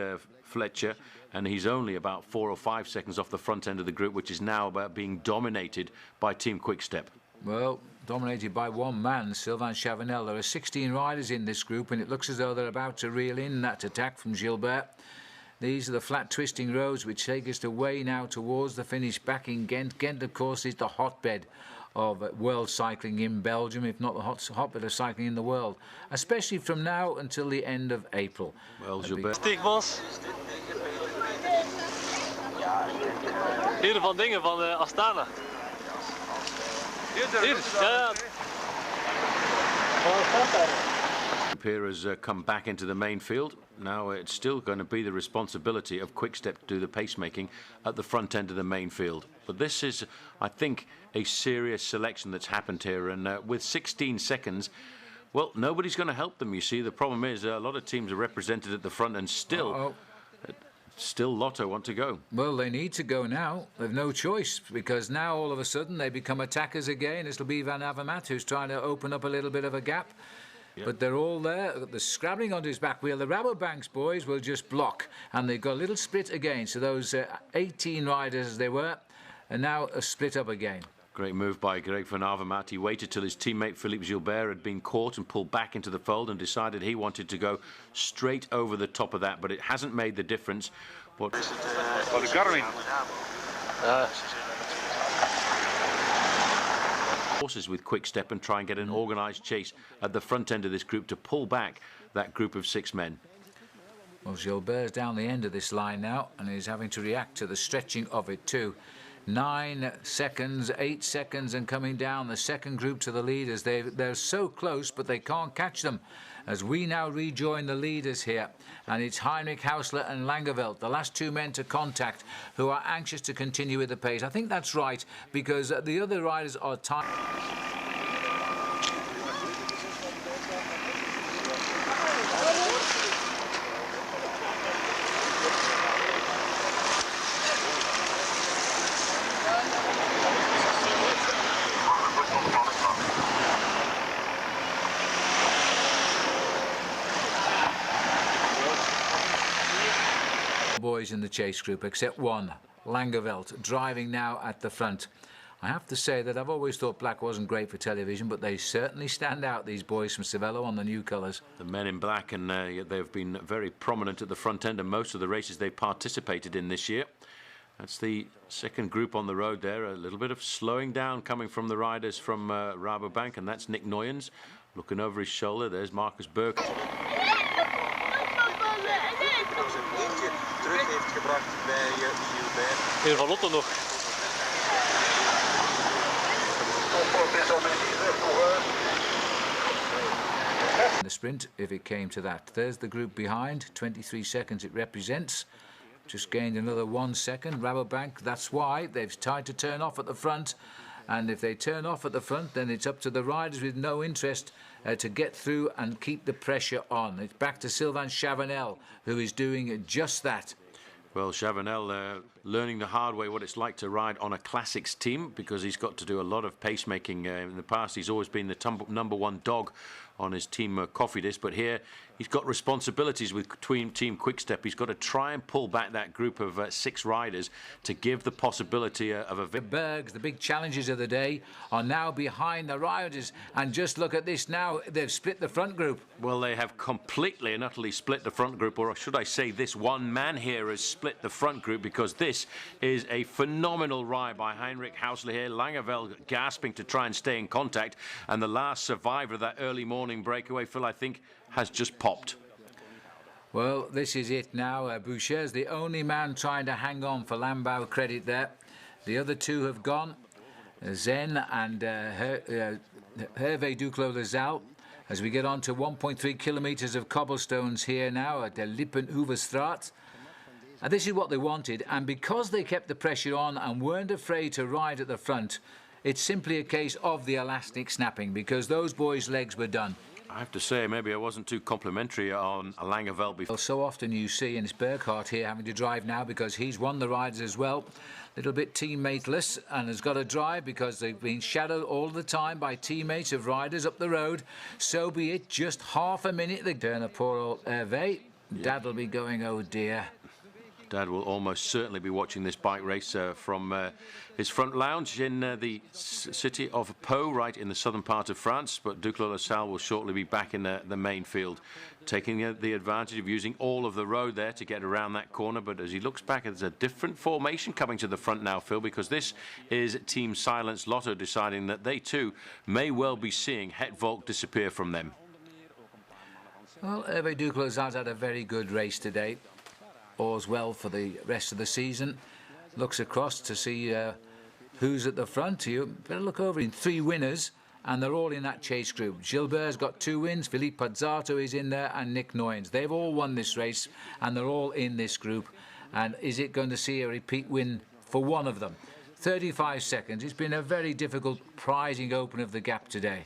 Flecha, and he's only about 4 or 5 seconds off the front end of the group, which is now about being dominated by Team Quickstep.
Well, dominated by one man, Sylvain Chavanel. There are 16 riders in this group, and it looks as though they're about to reel in that attack from Gilbert. These are the flat twisting roads which take us away now towards the finish back in Gent. Gent, of course, is the hotbed of world cycling in Belgium, if not the hotbed of cycling in the world, especially from now until the end of April.
Well, Gilbert.
Stigmas. Hier van dingen van Astana. Hier, ja.
Here has come back into the main field. Now it's still going to be the responsibility of Quickstep to do the pacemaking at the front end of the main field. But this is, I think, a serious selection that's happened here. And with 16 seconds, well, nobody's going to help them, you see. The problem is a lot of teams are represented at the front, and still... Still Lotto want to go.
Well, they need to go now. They've no choice, because now all of a sudden they become attackers again. It'll be Van Avermaet who's trying to open up a little bit of a gap. But they're all there. They're scrabbling onto his back wheel. The Rabobank's boys will just block, and they've got a little split again. So those 18 riders as they were are now split up again.
Great move by Greg van Avermaet. He waited till his teammate Philippe Gilbert had been caught and pulled back into the fold and decided he wanted to go straight over the top of that, but it hasn't made the difference. What? Horses with quick step and try and get an organised chase at the front end of this group to pull back that group of 6 men.
Well, Gilbert's down the end of this line now, and he's having to react to the stretching of it too. 9 seconds, 8 seconds, and coming down the second group to the leaders. They're so close, but they can't catch them. As we now rejoin the leaders here, and it's Heinrich, Haussler and Langeveld, the last 2 men to contact, who are anxious to continue with the pace. I think that's right, because the other riders are tired. Boys in the chase group, except one, Langeveld, driving now at the front. I have to say that I've always thought black wasn't great for television, but they certainly stand out, these boys from Cervelo, on the new colours.
The men in black, and they've been very prominent at the front end of most of the races they've participated in this year. That's the second group on the road there. A little bit of slowing down coming from the riders from Rabobank, and that's Nick Noyens. Looking over his shoulder, there's Marcus Burghardt.
Hier van Lotte nog.
The sprint, if it came to that. There's the group behind, 23 seconds it represents. Just gained another 1 second. Rabobank, that's why they've tried to turn off at the front. And if they turn off at the front, then it's up to the riders with no interest to get through and keep the pressure on. It's back to Sylvain Chavanel, who is doing just that.
Well, Chavanel learning the hard way what it's like to ride on a classics team, because he's got to do a lot of pacemaking. In the past, he's always been the #1 dog on his team Cofidis, but here he's got responsibilities with Team Quickstep. He's got to try and pull back that group of 6 riders to give the possibility of a...
Bergs, the big challenges of the day, are now behind the riders, and just look at this now, they've split the front group.
Well, they have completely and utterly split the front group, or should I say this one man here has split the front group, because this is a phenomenal ride by Heinrich, Haussler here, Langeveld gasping to try and stay in contact, and the last survivor of that early morning breakaway, Phil, I think, has just popped.
Well, this is it now. Boucher's the only man trying to hang on for Lambau credit there. The other 2 have gone, Zen and Hervé Duclos-Lazal. As we get on to 1.3 kilometres of cobblestones here now at the Lippenhoevenstraat. And this is what they wanted, and because they kept the pressure on and weren't afraid to ride at the front, it's simply a case of the elastic snapping, because those boys' legs were done.
I have to say, maybe I wasn't too complimentary on Langeveld before.
Well, so often you see, and it's Burghardt here having to drive now because he's won the riders as well. Little bit teammateless, and has got to drive because they've been shadowed all the time by teammates of riders up the road. So be it, just half a minute. They turn a poor old Hervé. Dad'll be going, oh dear.
Dad will almost certainly be watching this bike race from his front lounge in the city of Pau, right in the southern part of France. But Duclos-Lazal will shortly be back in the main field, taking the advantage of using all of the road there to get around that corner. But as he looks back, there's a different formation coming to the front now, Phil, because this is Team Silence Lotto deciding that they too may well be seeing Het Volk disappear from them.
Well, Hervé Duclos-Lazal had a very good race today. All's well for the rest of the season. Looks across to see who's at the front. You better look over in 3 winners, and they're all in that chase group. Gilbert's got 2 wins, Philippe Pazzato is in there, and Nick Noyens. They've all won this race, and they're all in this group. And is it going to see a repeat win for one of them? 35 seconds. It's been a very difficult prizing open of the gap today.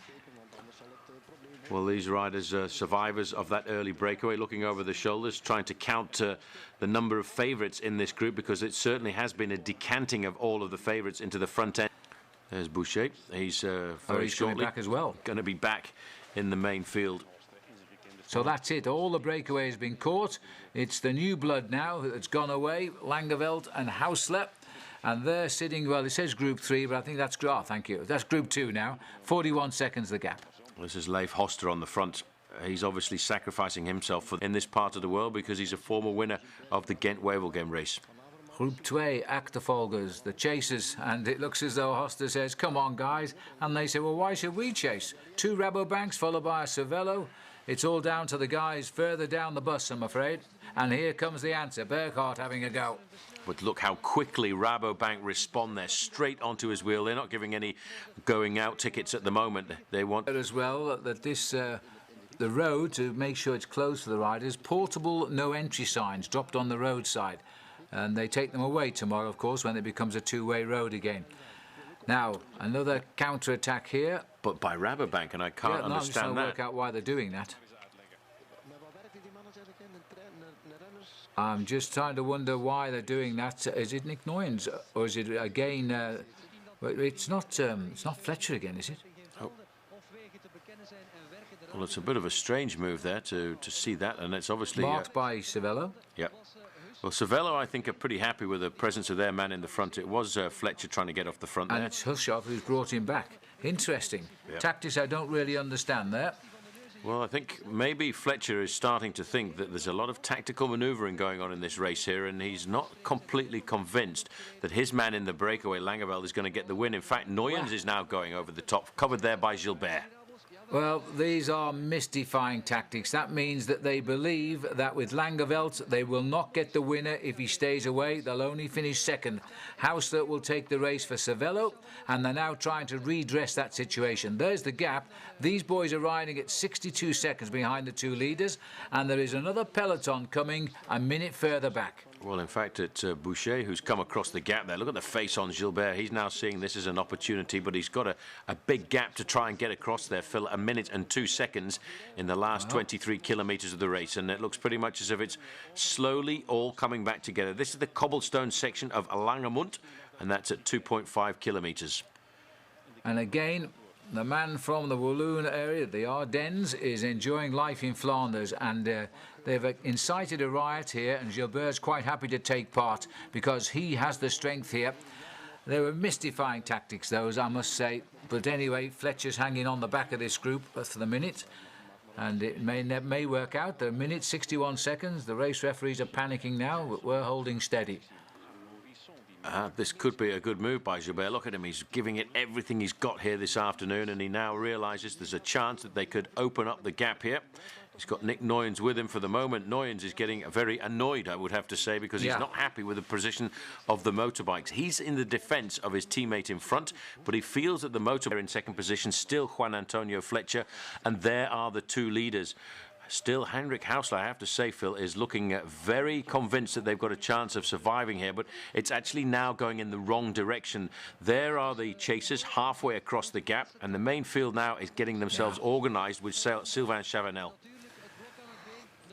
Well, these riders are survivors of that early breakaway, looking over the shoulders, trying to count the number of favourites in this group, because it certainly has been a decanting of all of the favourites into the front end. There's Boucher. He's very shortly
back as well.
Going to be back in the main field.
So that's it. All the breakaway has been caught. It's the new blood now that's gone away. Langeveld and Haussler. And they're sitting, well, it says Group 3, but I think that's, oh, thank you. That's Group 2 now. 41 seconds the gap.
This is Leif Hoster on the front. He's obviously sacrificing himself in this part of the world because he's a former winner of the Gent-Wevelgem race.
Group 2, Achtervolgers, the chasers, and it looks as though Hoster says, come on guys, and they say, well, why should we chase? 2 Rabobanks followed by a Cervelo. It's all down to the guys further down the bus, I'm afraid. And here comes the answer, Burghardt having a go.
But look how quickly Rabobank respond. They're straight onto his wheel. They're not giving any going out tickets at the moment. They want
as well that this the road, to make sure it's closed for the riders, portable no entry signs dropped on the roadside. And they take them away tomorrow, of course, when it becomes a two-way road again. Now, another counter-attack here.
But by Rabobank, and I can't understand that.
I'm just trying to work out why they're doing that. I'm just trying to wonder why they're doing that. Is it Nick Noyens, or is it again? It's not Flecha again, is it?
Oh. Well, it's a bit of a strange move there to see that, and it's obviously
marked by Cervelo.
Yep. Well, Cervelo, I think, are pretty happy with the presence of their man in the front. It was Flecha trying to get off the front there.
And it's Hushovd who's brought him back. Interesting.
Yep.
Tactics I don't really understand there.
Well, I think maybe Flecha is starting to think that there's a lot of tactical manoeuvring going on in this race here, and he's not completely convinced that his man in the breakaway, Langeveld, is going to get the win. In fact, Noyens is now going over the top, covered there by Gilbert.
Well, these are mystifying tactics. That means that they believe that with Langeveld, they will not get the winner if he stays away. They'll only finish second. Haussler will take the race for Cervelo, and they're now trying to redress that situation. There's the gap. These boys are riding at 62 seconds behind the 2 leaders, and there is another peloton coming a minute further back.
Well, in fact, it's Boucher who's come across the gap there. Look at the face on Gilbert. He's now seeing this as an opportunity, but he's got a big gap to try and get across there. Phil, a minute and 2 seconds in the last 23 kilometres of the race, and it looks pretty much as if it's slowly all coming back together. This is the cobblestone section of Langemunt, and that's at 2.5 kilometres.
And again, the man from the Walloon area, the Ardennes, is enjoying life in Flanders, and they've incited a riot here, and Gilbert's quite happy to take part because he has the strength here. They were mystifying tactics, those, I must say. But anyway, Fletcher's hanging on the back of this group for the minute, and it may work out. The minute, 61 seconds. The race referees are panicking now, but we're holding steady.
This could be a good move by Gilbert. Look at him, he's giving it everything he's got here this afternoon, and he now realises there's a chance that they could open up the gap here. He's got Nick Noyens with him for the moment. Noyens is getting very annoyed, I would have to say, because he's not happy with the position of the motorbikes. He's in the defence of his teammate in front, but he feels that the motorbike in second position, still Juan Antonio Flecha, and there are the 2 leaders. Still, Heinrich Haussler, I have to say, Phil, is looking very convinced that they've got a chance of surviving here, but it's actually now going in the wrong direction. There are the chasers halfway across the gap, and the main field now is getting themselves organised with Sylvain Chavanel.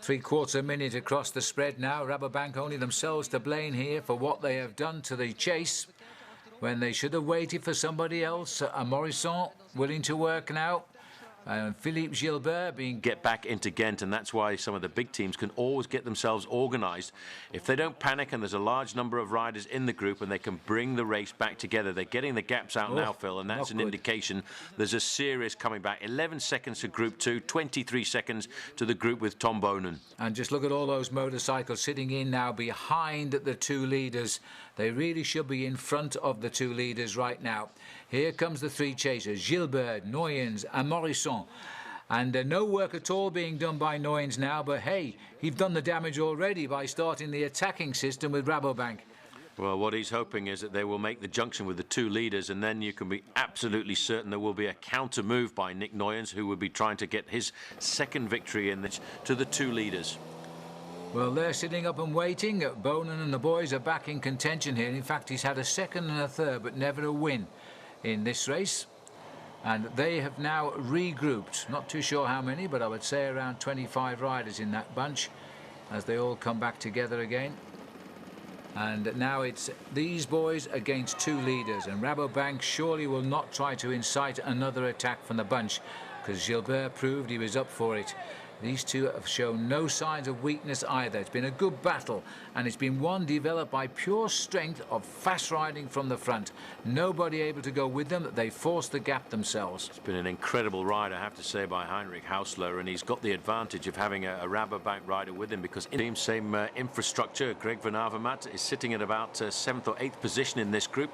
3/4 minute across the spread now. Rabobank only themselves to blame here for what they have done to the chase when they should have waited for somebody else. Amorison willing to work now. And Philippe Gilbert being
get back into Gent, and that's why some of the big teams can always get themselves organised. If they don't panic and there's a large number of riders in the group and they can bring the race back together, they're getting the gaps out now, Phil, and that's an indication there's a serious coming back. 11 seconds to Group 2, 23 seconds to the group with Tom Bonen.
And just look at all those motorcycles sitting in now behind the 2 leaders. They really should be in front of the 2 leaders right now. Here comes the 3 chasers, Gilbert, Noyens, and Amorison. And no work at all being done by Noyens now, but hey, he's done the damage already by starting the attacking system with Rabobank.
Well, what he's hoping is that they will make the junction with the 2 leaders, and then you can be absolutely certain there will be a counter move by Nick Noyens, who will be trying to get his second victory in this to the 2 leaders.
Well, they're sitting up and waiting. Bonen and the boys are back in contention here. In fact, he's had a second and a third, but never a win in this race. And they have now regrouped. Not too sure how many, but I would say around 25 riders in that bunch as they all come back together again. And now it's these boys against 2 leaders. And Rabobank surely will not try to incite another attack from the bunch, because Gilbert proved he was up for it. These two have shown no signs of weakness either. It's been a good battle, and it's been one developed by pure strength of fast riding from the front. Nobody able to go with them. They forced the gap themselves.
It's been an incredible ride, I have to say, by Heinrich Haussler, and he's got the advantage of having a Rabobank rider with him, because in the same infrastructure, Greg van Avermaet is sitting at about 7th or 8th position in this group.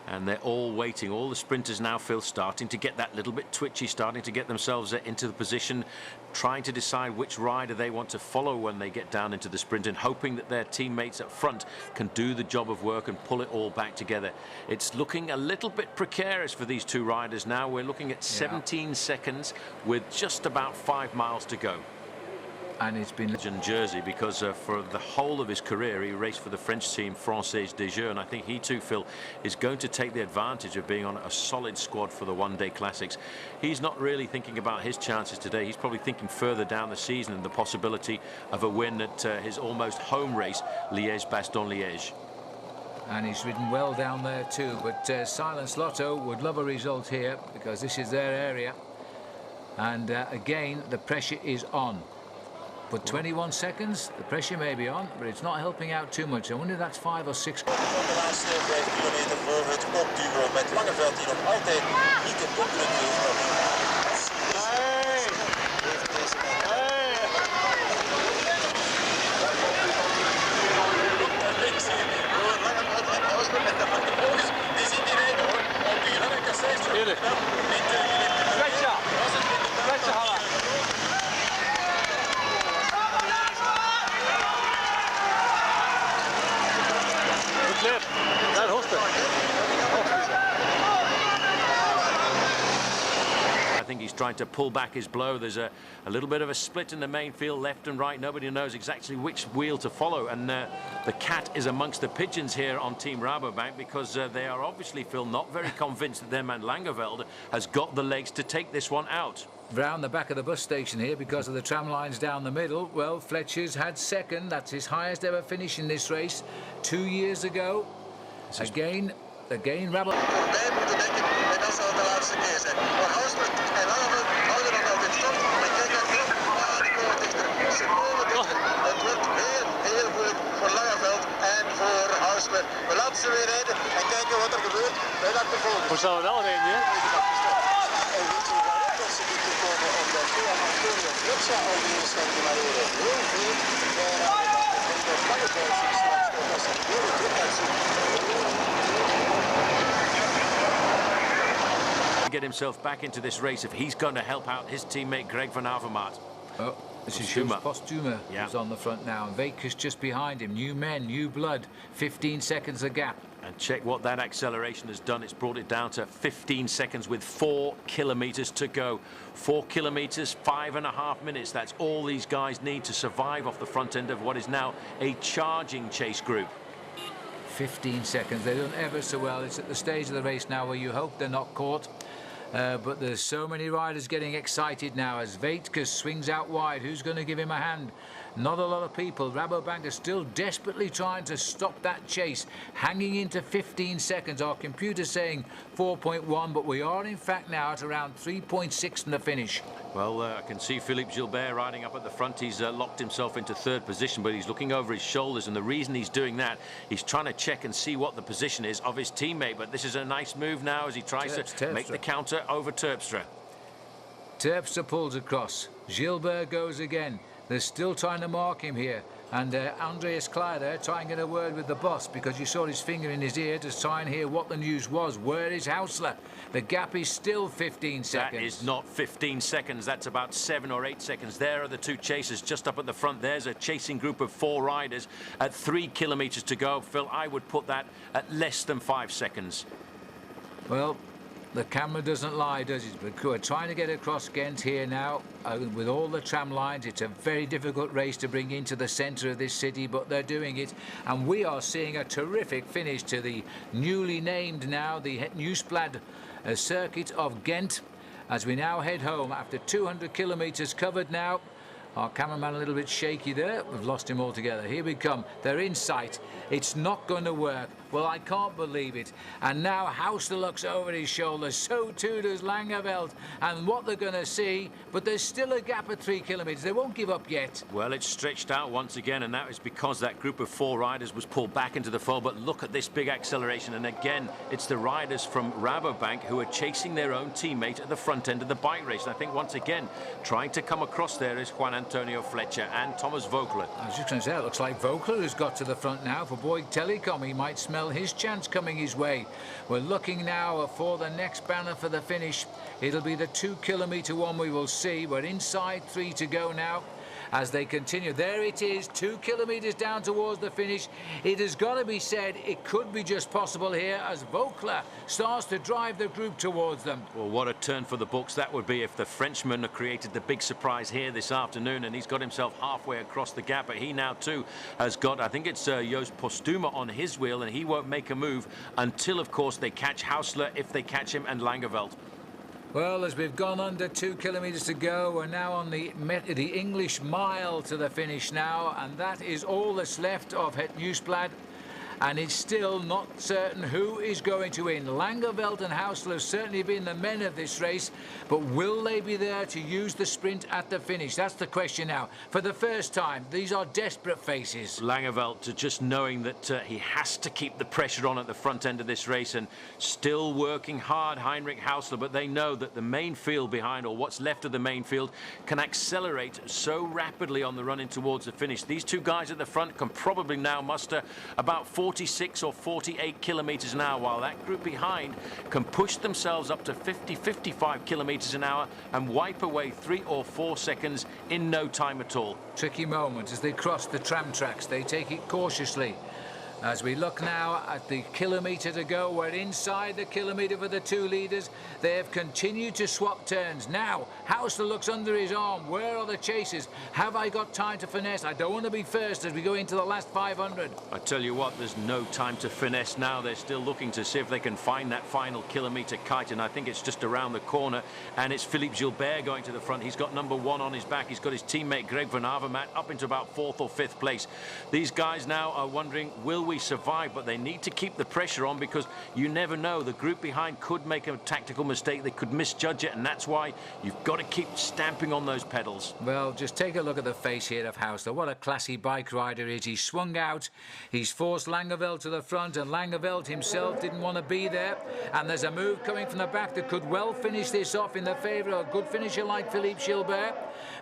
And they're all waiting. All the sprinters now feel starting to get that little bit twitchy, starting to get themselves into the position, trying to decide which rider they want to follow when they get down into the sprint, and hoping that their teammates up front can do the job of work and pull it all back together. It's looking a little bit precarious for these two riders now. We're looking at 17 seconds with just about 5 miles to go.
And it's been
in Jersey, because for the whole of his career he raced for the French team Française des Jeux, and I think he too, Phil, is going to take the advantage of being on a solid squad for the one-day classics. He's not really thinking about his chances today. He's probably thinking further down the season and the possibility of a win at his almost home race, Liège-Bastogne-Liège.
And he's ridden well down there too, but Silence Lotto would love a result here, because this is their area, and again the pressure is on. But 21 seconds, the pressure may be on, but it's not helping out too much. I wonder if that's 5 or 6.
De laatste 5 kilometer voor het kopduo met Langeveld, die nog altijd niet de kopdruk heeft. Met de achtervolgers, die zien die rijden hoor. Op die lange kasseitje. Flecha. Flecha halen.
I think he's trying to pull back his blow. There's a little bit of a split in the main field, left and right. Nobody knows exactly which wheel to follow, and the cat is amongst the pigeons here on Team Rabobank, because they are obviously, Phil, not very convinced that their man Langeveld has got the legs to take this one out.
Round the back of the bus station here, because of the tram lines down the middle. Well, Fletcher's had second. That's his highest ever finish in this race 2 years ago. Again, Rabel.
Wij moeten denken, en dat zal de laatste keer zijn. Maar Houssler en Langeveld houden nog altijd stand. Maar kijk naar Klier, die komen dichter. Ze komen dichter. Het wordt heel moeilijk voor Langeveld en voor Houssler. We laten ze weer rijden en kijken wat er gebeurt. Wij laten volgen.
Hoe zal het wel rijden, hè?
En weet je waarom dat ze niet komen? Omdat Juan en Flecha al die stand genereren. Heel veel. En dat Langeveld zich straks nog als een hele druk uitzien.
Get himself back into this race if he's going to help out his teammate Greg van Avermaet.
Oh, this is Postuma who's on the front now, and Vaker's just behind him. New men, new blood. 15 seconds a gap.
And check what that acceleration has done. It's brought it down to 15 seconds with 4 kilometers to go. 4 kilometers, 5.5 minutes. That's all these guys need to survive off the front end of what is now a charging chase group.
15 seconds. They've done ever so well. It's at the stage of the race now where you hope they're not caught. But there's so many riders getting excited now as Vaetke swings out wide. Who's going to give him a hand? Not a lot of people. Rabobank is still desperately trying to stop that chase, hanging into 15 seconds. Our computer's saying 4.1, but we are in fact now at around 3.6 in the finish.
Well, I can see Philippe Gilbert riding up at the front. He's locked himself into 3rd position, but he's looking over his shoulders, and the reason he's doing that, he's trying to check and see what the position is of his teammate. But this is a nice move now as he tries to make the counter over Terpstra.
Terpstra pulls across. Gilbert goes again. They're still trying to mark him here. And Andreas Klier there trying to get a word with the boss, because you saw his finger in his ear to try and hear what the news was. Where is Haussler? The gap is still 15 seconds.
That is not 15 seconds. That's about 7 or 8 seconds. There are the two chasers just up at the front. There's a chasing group of 4 riders at 3 kilometers to go. Phil, I would put that at less than 5 seconds.
Well, the camera doesn't lie, does it? But we're trying to get across Gent here now. With all the tram lines, it's a very difficult race to bring into the centre of this city, but they're doing it. And we are seeing a terrific finish to the newly named now, the Nieuwsblad circuit of Gent, as we now head home after 200 kilometres covered now. Our cameraman a little bit shaky there. We've lost him altogether. Here we come. They're in sight. It's not going to work. Well, I can't believe it. And now Haussler looks over his shoulder, so too does Langeveld. And what they're going to see, but there's still a gap of 3 kilometres. They won't give up yet.
Well, it's stretched out once again, and that is because that group of 4 riders was pulled back into the fold. But look at this big acceleration. And again, it's the riders from Rabobank who are chasing their own teammate at the front end of the bike race. And I think once again, trying to come across there is Juan Antonio Flecha and Thomas Vogler.
I was just going to say, it looks like Vogler has got to the front now. For Boyd Telecom, he might smell his chance coming his way. We're looking now for the next banner for the finish. It'll be the 2 kilometre one we will see. We're inside 3 to go now. As they continue, there it is, 2 kilometres down towards the finish. It has got to be said, it could be just possible here as Vogler starts to drive the group towards them.
Well, what a turn for the books that would be if the Frenchman created the big surprise here this afternoon, and he's got himself halfway across the gap. But he now too has got, I think it's Joost Postuma on his wheel, and he won't make a move until, of course, they catch Haussler, if they catch him, and Langeveld.
Well, as we've gone under 2 kilometres to go, we're now on the English mile to the finish now, and that is all that's left of Het Nieuwsblad. And it's still not certain who is going to win. Langeveld and Haussler have certainly been the men of this race, but will they be there to use the sprint at the finish? That's the question now. For the first time, these are desperate faces.
Langeveld just knowing that he has to keep the pressure on at the front end of this race, and still working hard, Heinrich, Haussler, but they know that the main field behind, or what's left of the main field, can accelerate so rapidly on the run in towards the finish. These 2 guys at the front can probably now muster about 46 or 48 kilometres an hour, while that group behind can push themselves up to 50, 55 kilometres an hour and wipe away 3 or 4 seconds in no time at all.
Tricky moment as they cross the tram tracks. They take it cautiously. As we look now at the kilometre to go, we're inside the kilometre for the 2 leaders. They have continued to swap turns. Now, Haussler looks under his arm. Where are the chasers? Have I got time to finesse? I don't want to be first as we go into the last 500.
I tell you what, there's no time to finesse now. They're still looking to see if they can find that final kilometre kite, and I think it's just around the corner. And it's Philippe Gilbert going to the front. He's got number 1 on his back. He's got his teammate Greg van Avermaet up into about 4th or 5th place. These guys now are wondering, will we survive? But they need to keep the pressure on, because you never know, the group behind could make a tactical mistake. They could misjudge it, and that's why you've got to keep stamping on those pedals.
Well, just take a look at the face here of Haussler. What a classy bike rider he is. He's swung out, he's forced Langeveld to the front, and Langeveld himself didn't want to be there. And there's a move coming from the back that could well finish this off in the favour of a good finisher like Philippe Gilbert.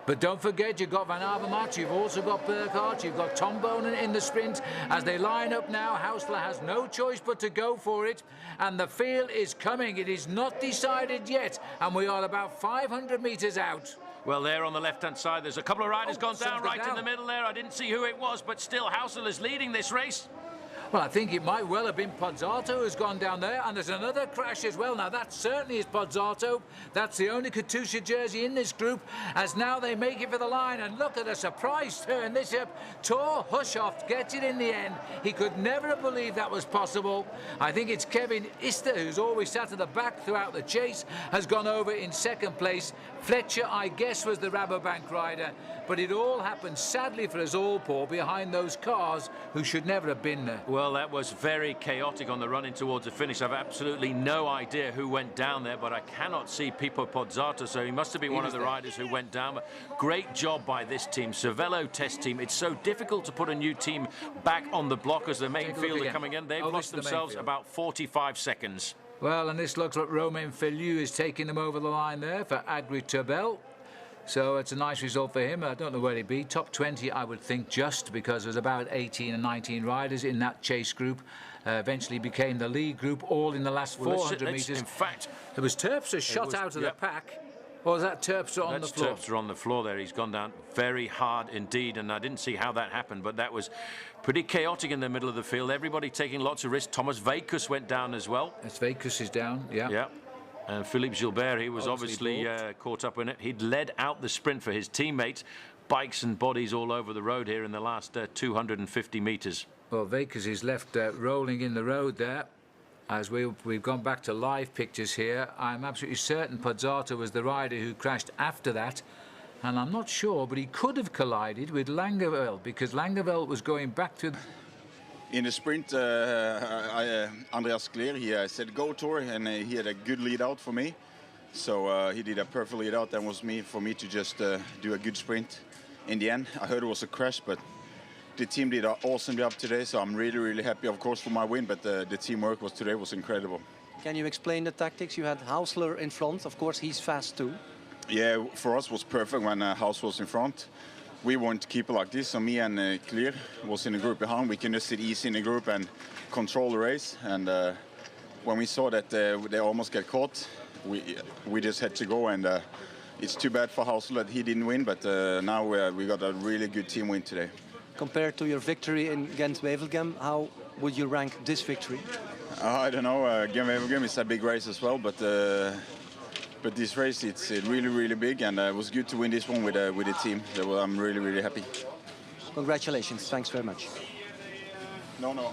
But don't forget, you've got Van Avermaet, you've also got Burghardt, you've got Tom Bonen in the sprint. As they line up now, Haussler has no choice but to go for it, and the field is coming. It is not decided yet, and we are about 500 metres out.
Well, there on the left-hand side, there's a couple of riders gone down right in the middle there. I didn't see who it was, but still, Haussler is leading this race.
Well, I think it might well have been Pozzato who's gone down there, and there's another crash as well. Now, that certainly is Pozzato. That's the only Katusha jersey in this group, as now they make it for the line. And look at a surprise turn this up. Thor Hushovd gets it in the end. He could never have believed that was possible. I think it's Kevyn Ista, who's always sat at the back throughout the chase, has gone over in 2nd place. Flecha, I guess, was the Rabobank rider. But it all happened, sadly for us all, Paul, behind those cars who should never have been there.
Well, that was very chaotic on the run in towards the finish. I've absolutely no idea who went down there, but I cannot see Pippo Pozzato, so he must have been one of the riders who went down. But great job by this team, Cervelo test team. It's so difficult to put a new team back on the block as the main field are coming in. They've lost themselves about 45 seconds.
Well, and this looks like Romain Feliu is taking them over the line there for Agri Turbel. So it's a nice result for him. I don't know where he'd be. Top 20, I would think, just because there's about 18 and 19 riders in that chase group. Eventually became the lead group, all in the last 400 metres.
In fact,
there was Terpstra shot out of the pack. Or was that Terpstra on the floor?
That's Terpstra on the floor there. He's gone down very hard indeed, and I didn't see how that happened, but that was pretty chaotic in the middle of the field. Everybody taking lots of risks. Thomas Veikus went down as well.
Yes, Veikus is down, yeah.
Yeah. And Philippe Gilbert, he was obviously caught up in it. He'd led out the sprint for his teammates. Bikes and bodies all over the road here in the last 250 metres.
Well, Veikus is left rolling in the road there. As we've gone back to live pictures here, I'm absolutely certain Pozzato was the rider who crashed after that. And I'm not sure, but he could have collided with Langeveld, because Langeveld was going back to...
In the sprint, Andreas Klier, he said go Thor, and he had a good lead out for me. So he did a perfect lead out. That was for me to just do a good sprint. In the end, I heard it was a crash, but the team did an awesome job today. So I'm really, really happy, of course, for my win. But the teamwork today was incredible.
Can you explain the tactics? You had Haussler in front. Of course, he's fast too.
Yeah, for us it was perfect when Haussler was in front. We want to keep it like this. So me and Klier was in the group behind. We can just sit easy in the group and control the race. And when we saw that they almost get caught, we just had to go. And it's too bad for Haussler that he didn't win. But now we got a really good team win today.
Compared to your victory in Gent-Wevelgem, how would you rank this victory?
I don't know. Gent-Wevelgem is a big race as well, but this race it's really, really big, and it was good to win this one with the team. So I'm really, really happy.
Congratulations! Thanks very much.
No.